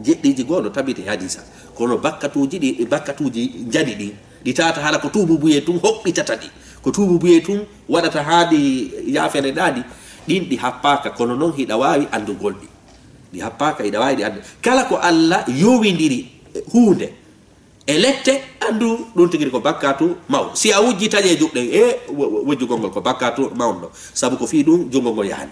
jeɗɗiji goo no tabiti e hadisa kono bakkatuji ɗi bakkatuji jadi ɗin ɗi tata haala ko tuubu buye tun hoɓɓitata ɗi ko tuubu buye tun waɗata haadi yaafere ɗaɗi ɗin ɗi happaka kono noon hiɗa wawi andugol ɗi happaka hiɗa wawi ɗi andu kala ko allah yowidiri hunde e lette andu ɗum tigiri ko bakkatu mawɗo si a wujji taƴe juɗɗen e wojjugol ngol ko bakkatu mawɗo saabu ko fi ɗum jungo ngol yahani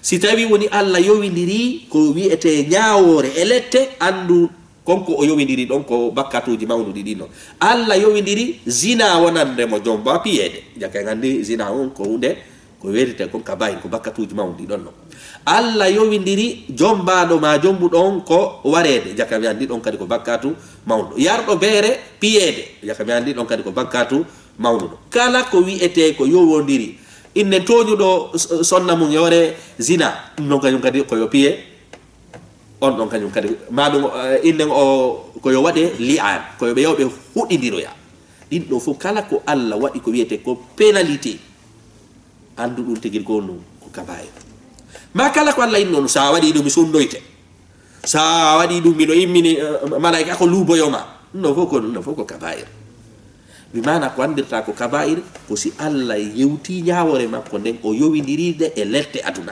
si tawi woni allah yowidiri ko wiyete ñawore e lette andu konko o yowidiri ɗon ko bakkatuji mawnuɗi ɗi noon allah yowidiri zina wonandemo jomba piyede jaka gandi zina on ko hunde ko werite kon kabayi ko bakkatuji mawnuɗi ɗon noon allah yowidiri jombaɗo ma jombu ɗon ko warede jaka mi andi ɗon kadi ko bakkatu mawnuɗo yarɗo beere piyede jaka mi andi ɗon kadi ko bakkatu mawnuɗo kala ko wiyete ko yowodiri innen toñuɗo sonna mum yore zina ɗum noon kañum kadi koyo piye on ɗon kañum kadi maɗum innen o koyo waɗe li'an koyo ɓe yewɓe huɗidiroya ɗin ɗo fof kala ko allah waɗi ko wiyete ko pénalité andu ɗum tigui ko ɗum ko kabaye ma kala ko allah inni on sa waɗi ɗum sunnoyte sa wadi dum mino immini malaika ko luboyoma no foko kabair bi mana ko andirta ko kabair ko si Allah yewti nyaawore makko den o yowindiride e lette aduna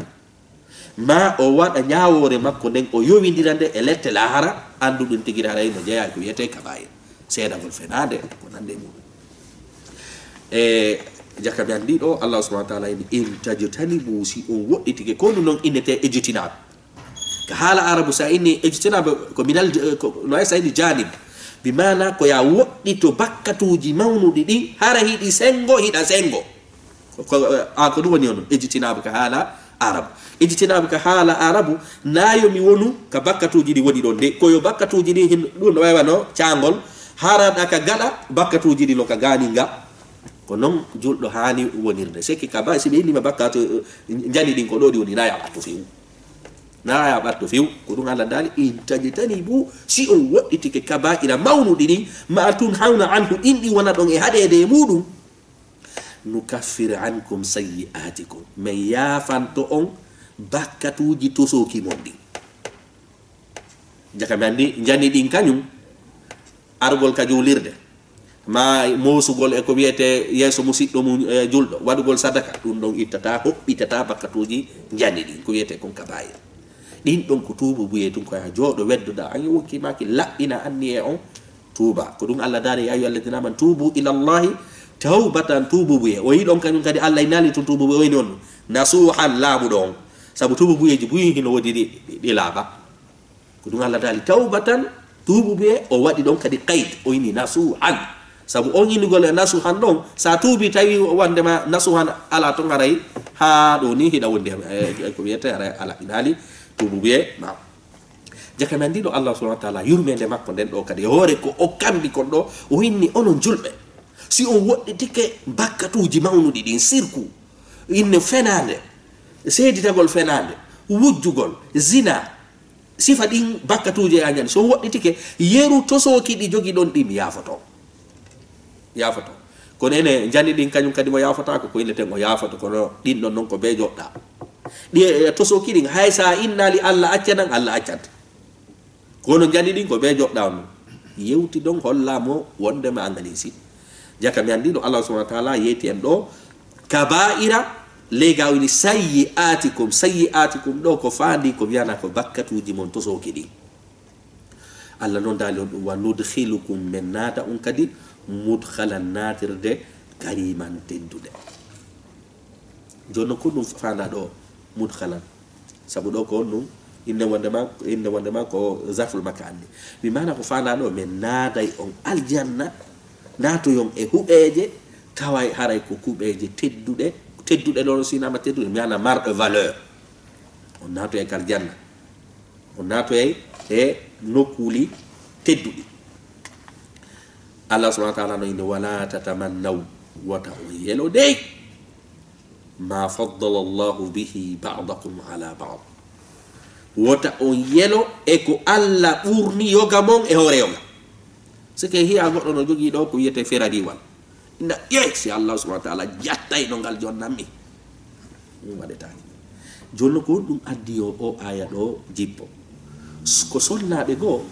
ma o wada nyaawore makko den o yowindirande e lette lahara andu dum tigira ray no jeya ko yete kabair seeda gol fenade ko nande mum jakabi andi do Allah subhanahu wa ta'ala in tajtani busi on wodditike ko non inete ejitinab ka hala arabu sa inni ejitinab ko minal ko no ay sayni janib bimana ko ya woddito bakkatuji mawnudi di hara hidi sengo hida sengo ko ko dum woni on ejitinab ka hala arabu ejitinab ka hala arabu nayo mi wonu ka bakkatuji di woni don de ko yo bakkatuji di hin dum no waywano ciangol hara ka gada bakkatuji di lo ka ganinga ko non juldo hani wonirde seki ka ba si be ni mabakato njani din ko do di woni na ya batto fiu ko dum Allah dali in tajitani bu si on woditi ke kaba'ira mawnudi ni ma tun hawna anhu indi wana don e hadede mudum nukaffir ankum sayyi'atikum me yafanto on bakkatuji tosoki mondi jaka mandi njani din kanyum argol ka julirde ma mosugol e ko wiete yeso musiddo mu juldo wadugol sadaka dum don ittata hobbitata bakkatuji njani din ko wiete kon kaba'ira din don ko tubu buye tun ko ya jodo wedduda an yonki maki la'ina anni e on tuba ko dum Allah dare ayu alladina man tubu ila Allah tawbatan tubu buye o yidon kanyum kadi Allah inali tun tubu buye non nasuhan labu don sabu tubu buye ji buyi hino wodi di laba ko dum Allah dali tawbatan tubu buye o wadi don kadi qaid o yini nasuhan sabu on yini gol nasuhan don sa tubi tawi wande ma nasuhan ala to ngaray ha do ni hida wonde ko wiete ala inali tubu be ma jaka mandi do Allah subhanahu wa ta'ala yurmende makko den do kadi hore ko o kambi kon do o hinni onon julbe si on wodditike bakkatuji mawnudi din sirku inne fenande seeditagol fenande wujjugol zina sifa din bakkatuji anyan so wodditike yeru tosoki di jogi don dim yafoto ko nene jani din kanyum kadi mo yafota ko ilete mo yafoto ko din don non ko be jodda di toso kiring haysa inna li Allah accanan Allah accat kono jani din ko be jodda on yewti don hollamo wonde ma angalisi jaka mi andi do Allah subhanahu wa ta'ala yeti en do kaba'ira lega wini sayyi'atikum do ko fandi ko wiana ko bakkatuji mon toso kidi Allah non dali on wa nudkhilukum min nata on kadi mudkhalan natirde kariman teddude jonno ko dum fanda do mudkhalan sabu do ko dum inde wonde ma ko zaful makani bi mana ko fanda do men naday on aljanna nato yon e hubeje taway haray ko kubeje teddude do sinama teddude mi ana marque valeur on nato e aljanna on nato e nokuli teddudi Allah subhanahu wa ta'ala no inde wala tatamannaw wata yelo dey ma faddala Allah bihi ba'dakum ala ba'd wata on yelo e ko Allah burni yoga mon e hore yoga sike hiya goddo no jogi do ko yete feradi wal inda yes Allah subhanahu wa ta'ala jattay no gal jonnami wadeta jonno ko dum addi o aya do jippo ko sollabe go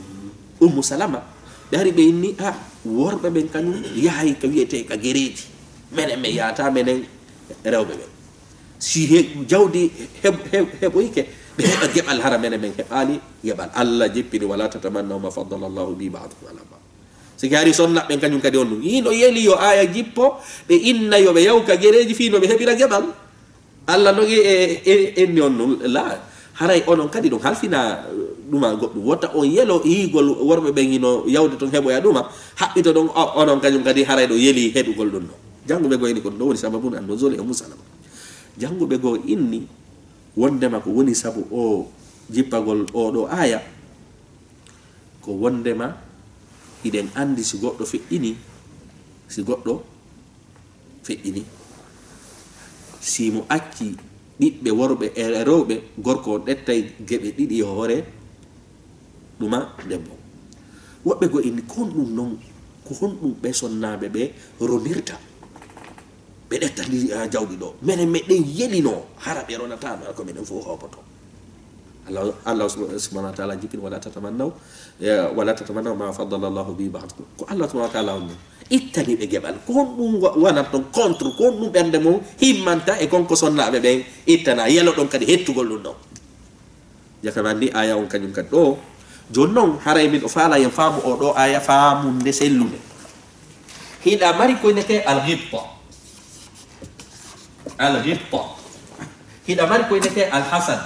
ummu salama dari be inni worbe ben kanyum yahay ka wiete ka gereji menen me yata menen rewbe be si jawdi heboyke be heba gebal haramene men hebali yebal Allah jippini wala tatamannaw ma faddala Allah bi ba'dakum ala ba'd si gari sonna ben kanyum kadi on yino yeli yo aya jippo be inna yo be yaw ka gereji fi no be hebira gebal Allah nogi enni on la haray onon kadi don halfina duma goddu wota on yelo higol worbe be ngino yawde ton hebo ya duma habbito don onon kanyum kadi haray do yeli hedugol don no jangu be go ini ko do woni sababu ando zoli e musala jangu be go inni wonde ma ko woni sabu o jippagol o do aya ko wonde ma iden andi si goddo fe ini si mo acci dibbe worbe e rewbe gorko dettay gebe didi hore duma debbo wobbe go indi kon dum non ko hondum be sonnabe be ronirta be dettandi jawdi do menen medden yelino harabe ronata ko menen fo hopoto Allah subhanahu wa ta'ala jikin wala tatamannaw ma faddala Allah bi ba'dkum ko Allah subhanahu wa ta'ala on ittani be gebal ko dum wana ton contre ko dum bende mo himmanta e konko sonnabe be ittana yelo don kadi hettugol dum do jakamandi aya on kanyum kad do jonnon haray min o faala yam faamu o do aya faamu nde sellude hida mari ko neke al-ghibta hida mari ko neke al-hasad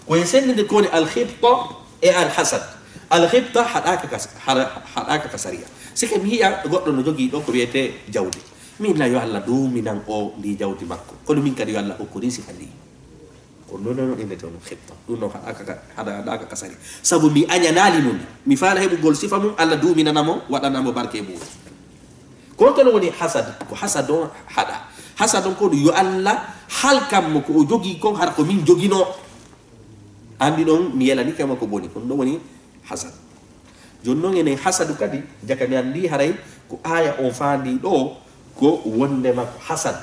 ko yesende ko ni al-ghibta e al-hasad al-ghibta hadaka kasaria sikem hiya goddo no jogi do ko wiete jawdi min la yo Allah do minan o di jawdi makko ko min kadi yo Allah o ko risi fandi ko non inde to khibta dum no hada kasari sabu mi anya nali non mi faala hebu gol sifa mum Allah du minanamo wadanamo barke bu ko to woni hasad ko hasadon hada hasadon ko yo Allah halkam mo ko jogi ko har ko min jogino andi non mi yelani kama ko boni ko non woni hasad jonno ngene hasadu kadi jakami andi haray ko aya on fandi do ko wonde makko hasad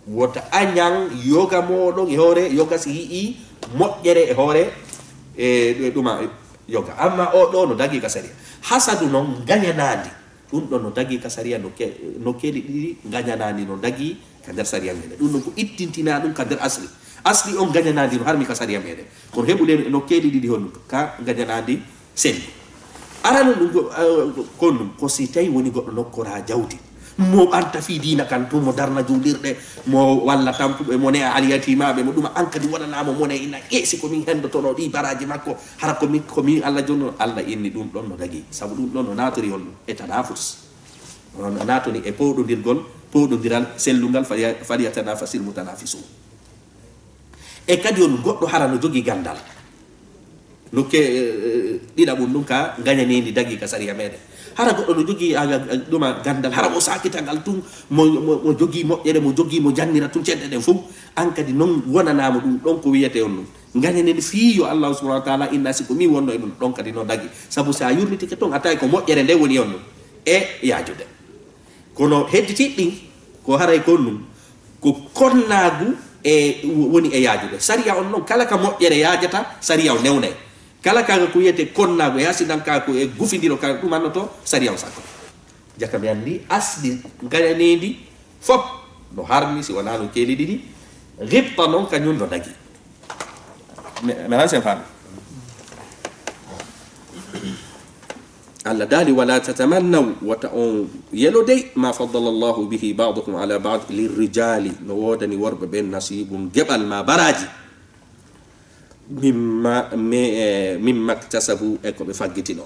wota anyang yoga modon e hore yoga si moƴƴere e hore e duma yoga amma o do no dagi kasari hasadu non ganyanandi dum do no dagi kasari no keli didi ganyanandi no dagi ka der sariya mede dum ko ittintina dum ka der asli on ganyanandi no harmi kasari mede ko hebule no keli didi hon ka ganyanandi sen arano dum ko si tay woni goddo nokkora jawdi mo anta fi dina kan to mo darna julirde mo walla tampube mo ne aliyati mabe mo duma ankadi wadana mo ne ina esi ko min hendo tono di baraji makko hara ko mi Allah jonno Allah inni dum don no dagi sabu dum don no naturi on e tanafus on natoni e powdo diral sellungal fadiyata nafasil mutanafisu e kadi on goddo hara no jogi gandal no ke dida bun dum ka ganyani ni dagi ka sariya mede hara goddo no jogi duma gandal hara mo sakita gal tum mo jogi moƴƴere mo jogi mo jannira tum cedde den fu an kadi non wonanamo dum don ko wiyete on non ganene fi yo Allah subhanahu wa ta'ala inna sikum mi wonno e dum don kadi no dagi sabu sa yurniti ke ton atay ko moƴƴere nde woni on non e yaajude kono hedditi din ko haray ko num ko konnagu e woni e yaajude sariya on non kala ka moƴƴere yaajata sariya o newnay kala kaga ko yete konnago yasidan ka ko e gufindiro ka dum annoto sariya on sakko jakam yandi asdi gayanendi fop no harmi si wala no keli didi ghibta non kanyun do dagi me sen fam Allah dali wala tatamannaw wa ta'un yelo day ma faddala Allah bihi ba'dakum ala ba'd lirrijali no wodani warba ben nasibun gebal ma baraji mimma iktasabu e ko be faggitino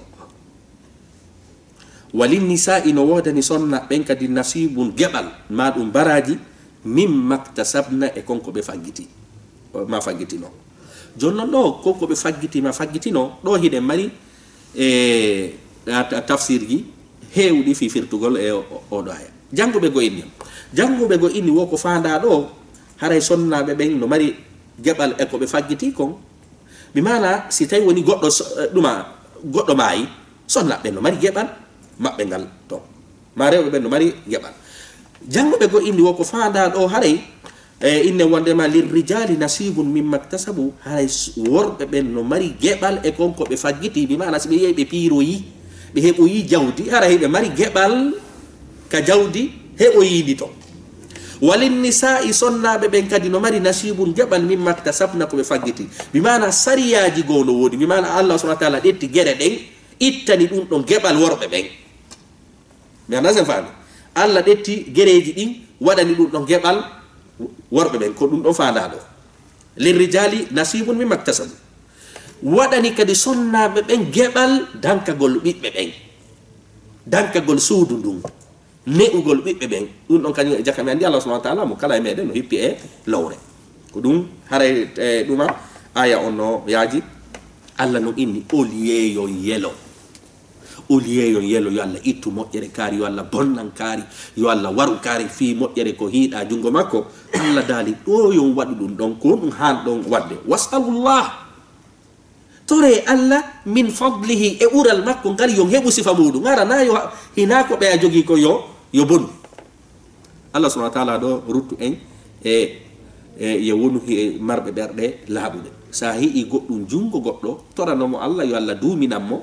walin nisa'i no wodani sonna ben kadi nasibun gebal ma dum baraji mimma iktasabna e konko be faggiti ma faggitino jonno do konko be faggiti ma faggitino do hide mari e tafsir gi hewdi fi firtugol e o do haya jangobe go inni wo ko faanda do haray sonna be ben no mari gebal e ko be faggiti kon bi mana si tay woni goddo mai sonna be no mari gebal mabbe ngal to ma rewbe ben no mari gebal jangobe go inni wo ko faanda do haray inne wonde ma lirrijali nasibun mimma iktasabu haray worbe ben no mari gebal e konko be faggiti bi mana si be yebe piroyi be heboyi jawdi haray be mari gebal ka jawdi heboyi to walin nisa'i sonnabe ben kadi no mari nasibun jabal mimma iktasabna ko be faggiti bi mana sariyaji gono wodi bi mana Allah subhanahu wa ta'ala detti gere den ittani dum don gebal worbe ben mi anasen faami Allah detti gereji din wadani dum don gebal worbe ben ko dum don faanda do lirrijali nasibun mimma iktasabu wadani kadi sonnabe ben gebal dankagol bibbe ben dankagol suudu dum ne'ugol bibbe ben dum don kany jakami andi Allah subhanahu wa ta'ala mo kala e meden no hippi e lawre ko dum haray duma aya onno yaaji Allah no inni oliyeyo yelo yo Allah ittu moƴƴere kaari yo Allah bonnan kaari yo Allah waru kaari fi moƴƴere ko hiida jungo makko Allah dali do yo wadu dum don ko dum han don wadde wasallallahu tore Allah min fadlihi e ural makko ngal yo hebu sifa mudu ngara na yo hina ko be jogi ko yo bon Allah subhanahu wa ta'ala do ruttu en e ye wonu marbe berde laabude sa hi'i goɗɗum jungo goɗɗo toranomo Allah yo Allah duminanmo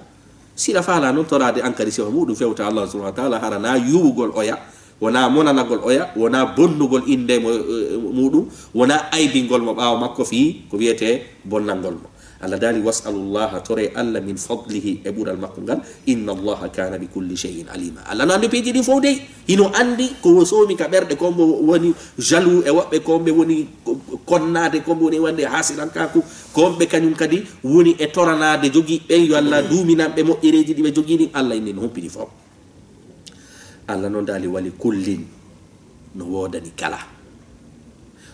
sila faala noon torade ankari sewa muɗum fewta Allah subhanahu wa ta'ala hara na yuwugol oya wona monanagol oya wona bonnugol inde muɗum wona aybingol mo ɓawa makko fi ko wiyete bonnangol mo Allah dali was'alullaha tore Allah min fadlihi e ɓural makko ngal inna allaha kana bi kulli shay'in alima Allah no andi peeji ɗi fof dey hino andi ko somi ka ɓerɗe kombo woni jaloux e woɓɓe komɓe woni konnade komɓe woni wande hasirankaku komɓe kañum kadi woni e toranade jogiiɓe yo Allah duminanɓe moƴƴereji ɗi ɓe jogini Allah inni no humpini fof Allah noon dali wali kullin no wodani kala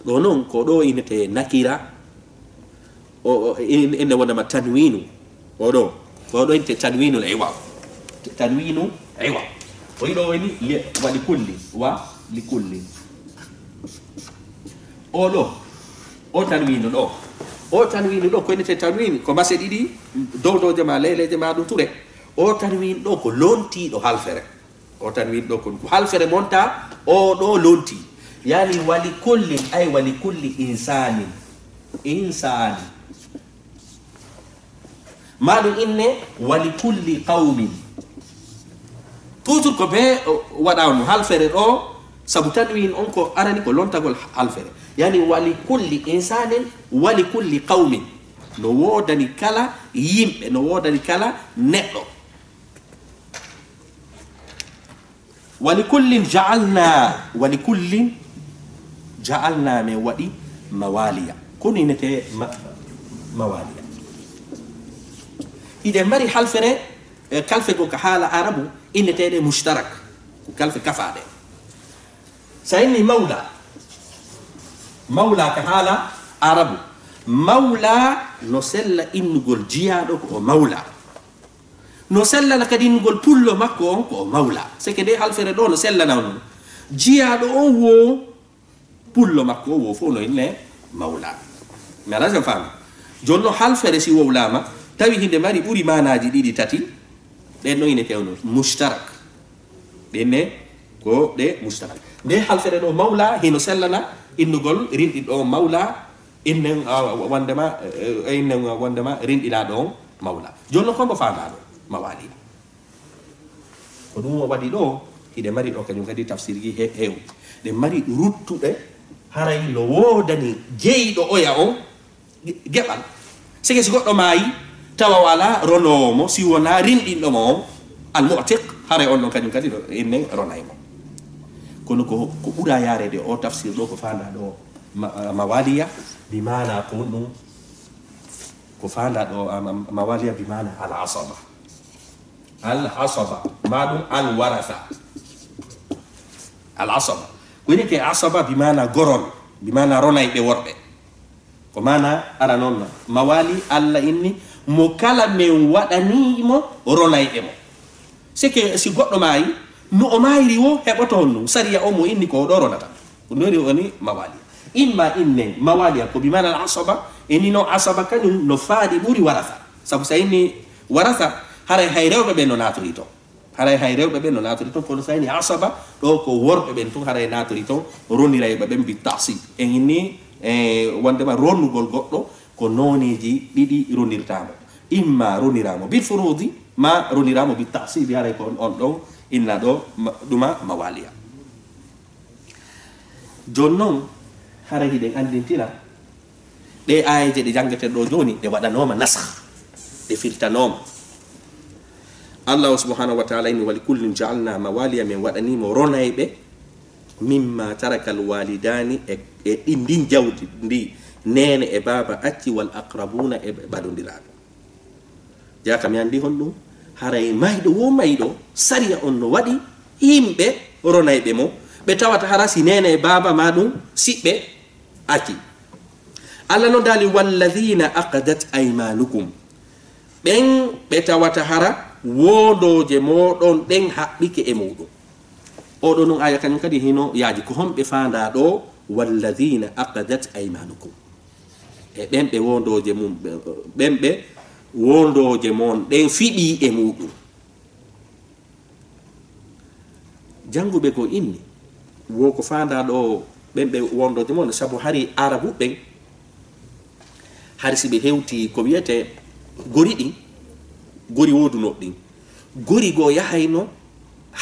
ɗo noon ko ɗo inete nakira ene wonama tanwinu oɗo inte tanwinul iwad tanwinu iwad o yiɗo woni waɗi kulli wa li kulli o tanwinu ɗo ko inete tanwin ko mase ɗiɗi dowdoje ma leyleje ma ɗum ture o tanwin ɗo ko lontiɗo halfere o tanwin ɗo ko halfere monta o ɗo lonti yani wali kullin ay wali kulli insani maɗum inne wali kulli qawmin toujours ko be waɗawno halfere ɗo sabu tanwin on ko arani ko lontagol halfere yani wali kulli insanin wali kulli qawmin no wodani kala yimɓe no wodani kala neɗɗo wali kullin ja'alna min waɗi mawaliya kono inete mawaliya إذا مري حلفنا كلفة جو كحالة عربو إن تاني مشترك وكلفة كفادة سأني مولى كحالة عربو مولى نسلا إن نقول جيادو أو مولى نسلا لكدين نقول بولو مكو أو مولى سكدي حلفنا دو نسلا نون جيادو أو بولو مكو أو فونو إنه مولى ما لازم فهم جونو حلفنا سي وولاما tawi hinde mari ɓuri manaji ɗiɗi tati ɗen no ine tewno mushtarak ɗenne ko ɗe mushtarak nde halfere ɗo mawla hino sellana innugol rinɗiɗo mawla innen wondema rinɗinaɗo on mawla jonno kombo fandaɗo mawali ko ɗum o waɗi ɗo hiɗe mari ɗo kañum kadi tafsirji heew ɗe mari ruttuɗe haray no wodani jeyiɗo oya on geɓal sike si goɗɗo maayi tawa wala ronomo si wona rinɗinɗo mo al mu'tiq hare on ɗon kañum kadi ɗo inne ronaymo kono ko ɓuura yarede o tafsir ɗo ko fanda ɗo mawaliya bimana ko ɗum ko fanda ɗo mawaliya bimana al asaba maɗum al waratha al asaba koni ke asaba bimana gorol bimana ronayɓe worɓe ko mana ara noon mawali Allah inni mo kala men waɗanimo ronayɓe mo sike si goɗɗo maayi no o maayiri wo heɓoto honno sariya o mo inni ko ɗo ronata ko nori woni mawali imma inne mawaliya ko bimana al asaba inni no asaba kañum no faadi ɓuri waratha sabu sa inni waratha haray hay rewɓe ɓen no natori ton kono sa inni asaba ɗo ko worɓe ɓen tun haray natori ton ronirayɓe ɓen bi tasib en inni wondema ronnugol goɗɗo ko noneji ɗiɗi ronirtamo imma roniramo bil furudi ma roniramo bil tahsibi haray ko on ɗon inna ɗo ɗuma mawaliya jon noon haray hiɗen andintira ɗe ayeje ɗe jangeten ɗo joni ɗe waɗanoma nasah ɗe firtanoma allahu subhanahu wa taala inni wali kullin jaalna mawaliya min waɗanimo ronayɓe mimma taraka alwalidani e ɗindin jawdi ndi nene e baba acci wal aqrabuna e baɗodiraɓe jaka mi andi hon ɗum haray mayɗo wo mayɗo sariya on no waɗi yimɓe ronayɓe mo ɓe tawata hara si nene e baba ma ɗum siɓɓe acci allah no dali walladina aqadat aymanukum ɓen ɓe tawata hara wodoje moɗon ɗen haɓɓike e muɗum oɗo noon aya kañum kadi hino yaaji ko homɓe fanda ɗo walladina aqadat aymanukum e ɓen ɓe wondoje mum ɓen ɓe wondoje mon ɗen fiɗi e muɗum janguɓe ko inni wo ko fanda ɗo ɓen ɓe wondoje mon sabu hari arabu ɓen harsi be hewti ko wiete gori din gori woduno din gori go yahayno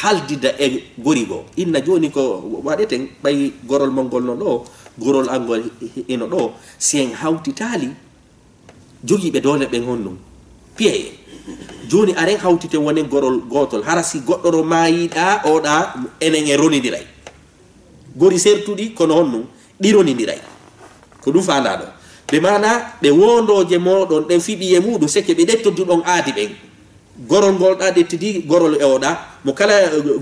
haldida e gori go inna joni ko wadeten bay gorol mongol no do gorol angol ino do sen hawtitali jogi be dole be honno piye joni aren hawtite wonen gorol gotol harasi goddoro mayida oda enen e roni diray gori sertudi kono honno di roni diray ko dum faanda do be mana be wondoje modon den fibi e mudum seke be dettodu don aadi ben gorol gol da dettidi gorol e oda mo kala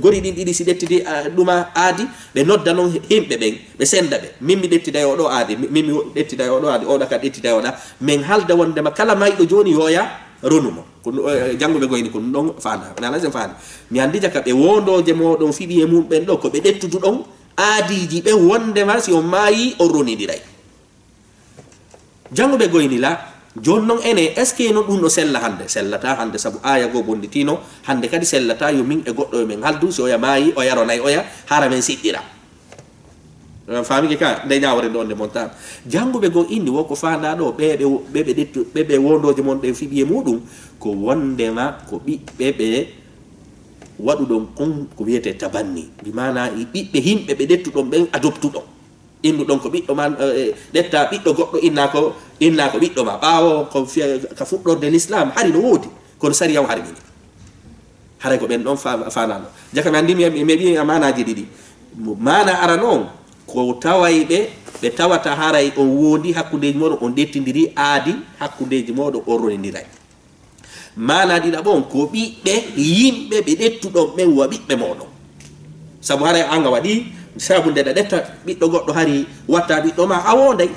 gori din didi si dettidi duma aadi be nodda non himbe ben be senda be mimmi dettida o do aadi mimmi dettida o do aadi oda ka dettida oda men halda wonde ma kala maydo joni yoya ronumo ko jangobe goyni ko don faanda na lazim faanda mi andi jaka be wondoje modon fibi e mum ben do ko be dettudu don aadiji be wonde ma si o mayi o roni diray jangobe goyni la jonnon ene est ce que no dum no sella hande sellata hande sabu aya go bonditino hande kadi sellata yo min e goddo men haldu so ya mayi o yaro nay o ya hara men siddira fami ke ka de nyawre donde monta jangube go indi woko faanda do bebe dettu bebe wondoje mon de fibiye mudum ko wonde ma ko bibbe wadu don kon ko wiete tabanni bi mana bibbe himbe be dettu don ben adoptu don indu don ko biddo man detta biddo goddo inna ko biddo ma bawo ko ka fuddo de l'islam hari no wodi ko sari yaw hari ni hare ko ben don faanano jaka man dimi me bi amana ji didi mana ara non ko tawaybe be tawata haray o wodi hakkunde modo on dettindiri aadi hakkunde modo o ronidiray mana dida bon ko bibbe yimbe be dettudo men wa bibbe modo sabu haray anga wadi sabu de detta biddo goddo hari watta biddo ma awonday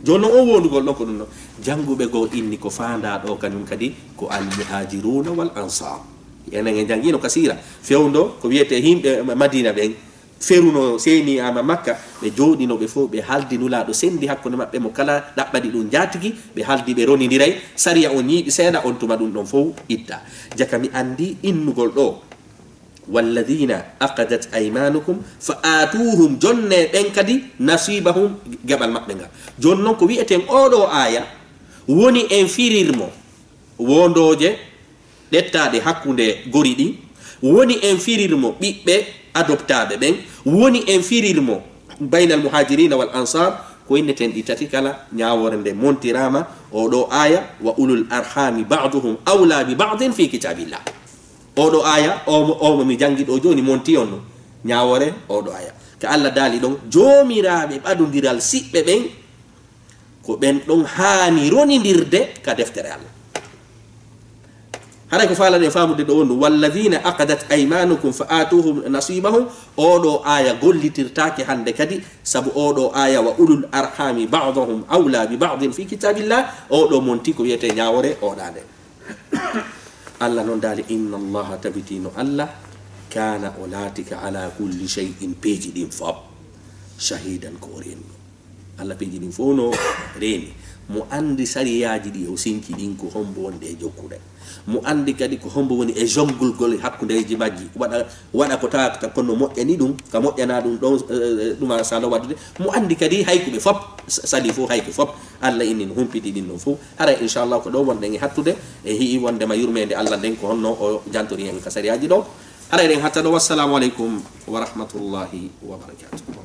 jonno o wondugol non ko dum no jangube go inni ko faanda do kanum kadi ko al muhajiruna wal ansar yana ngen jangino kasira fewndo ko wiete himbe madina ben feruno seni ama makka be jodino be fo be haldi nula do sendi hakkunde mabbe mo kala dabbadi dum jatigi be haldi be roni diray sariya on yibi seeda on tuma dum don fo itta jakami andi innugol do والذين أقدت أيمانكم فآتوهم جنة بنكدي نصيبهم جبل مكبنغا جنة كويتين أولو آية وني انفيريرمو وندوجه دتا دي حكوندي غوريدي وني انفيريرمو بيبه أدوبتابه بن وني انفيريرمو بين المهاجرين والأنصار كوينتين دي تاتيكالا نياورنده مونتيراما أولو آية وأولو الأرحام بعضهم أولى ببعض في كتاب الله odo aya o mi jangi do joni monti on nyaawore odo aya ka alla dali don joomiraabe badondiral sibbe ben ko ben don haani ronindirde ka deftere Allah haray ko faala de faamude do wondu walladhina aqadat aymanukum faatuhum nasibahum odo aya gollitirtaake hande kadi sabu odo aya wa ulul arhami ba'dhum awla bi ba'dhin fi kitabillah odo monti ko wiete nyaawore odande Allah non dali inna Allah tabitino Allah kana olatika ala kulli shay'in peji din fab shahidan ko renno Allah peji din fono reni mo andi sariyaji di o sinki din ko hombo wonde e jokkude mo andi kadi ko hombo woni e jongul gol hakkundeji majji wada ko taakta kono moƴƴani dum ka moƴƴana dum don duma sala wadde mo andi kadi haykuɓe fop sali fo hayko fop Allah inni humpiti din no fo hara inshallah ko do wonde ngi hattude e hi wonde ma yurmede Allah den ko honno o jantori en ka sariyaji do hara en hatta do wassalamu alaikum wa rahmatullahi wa barakatuh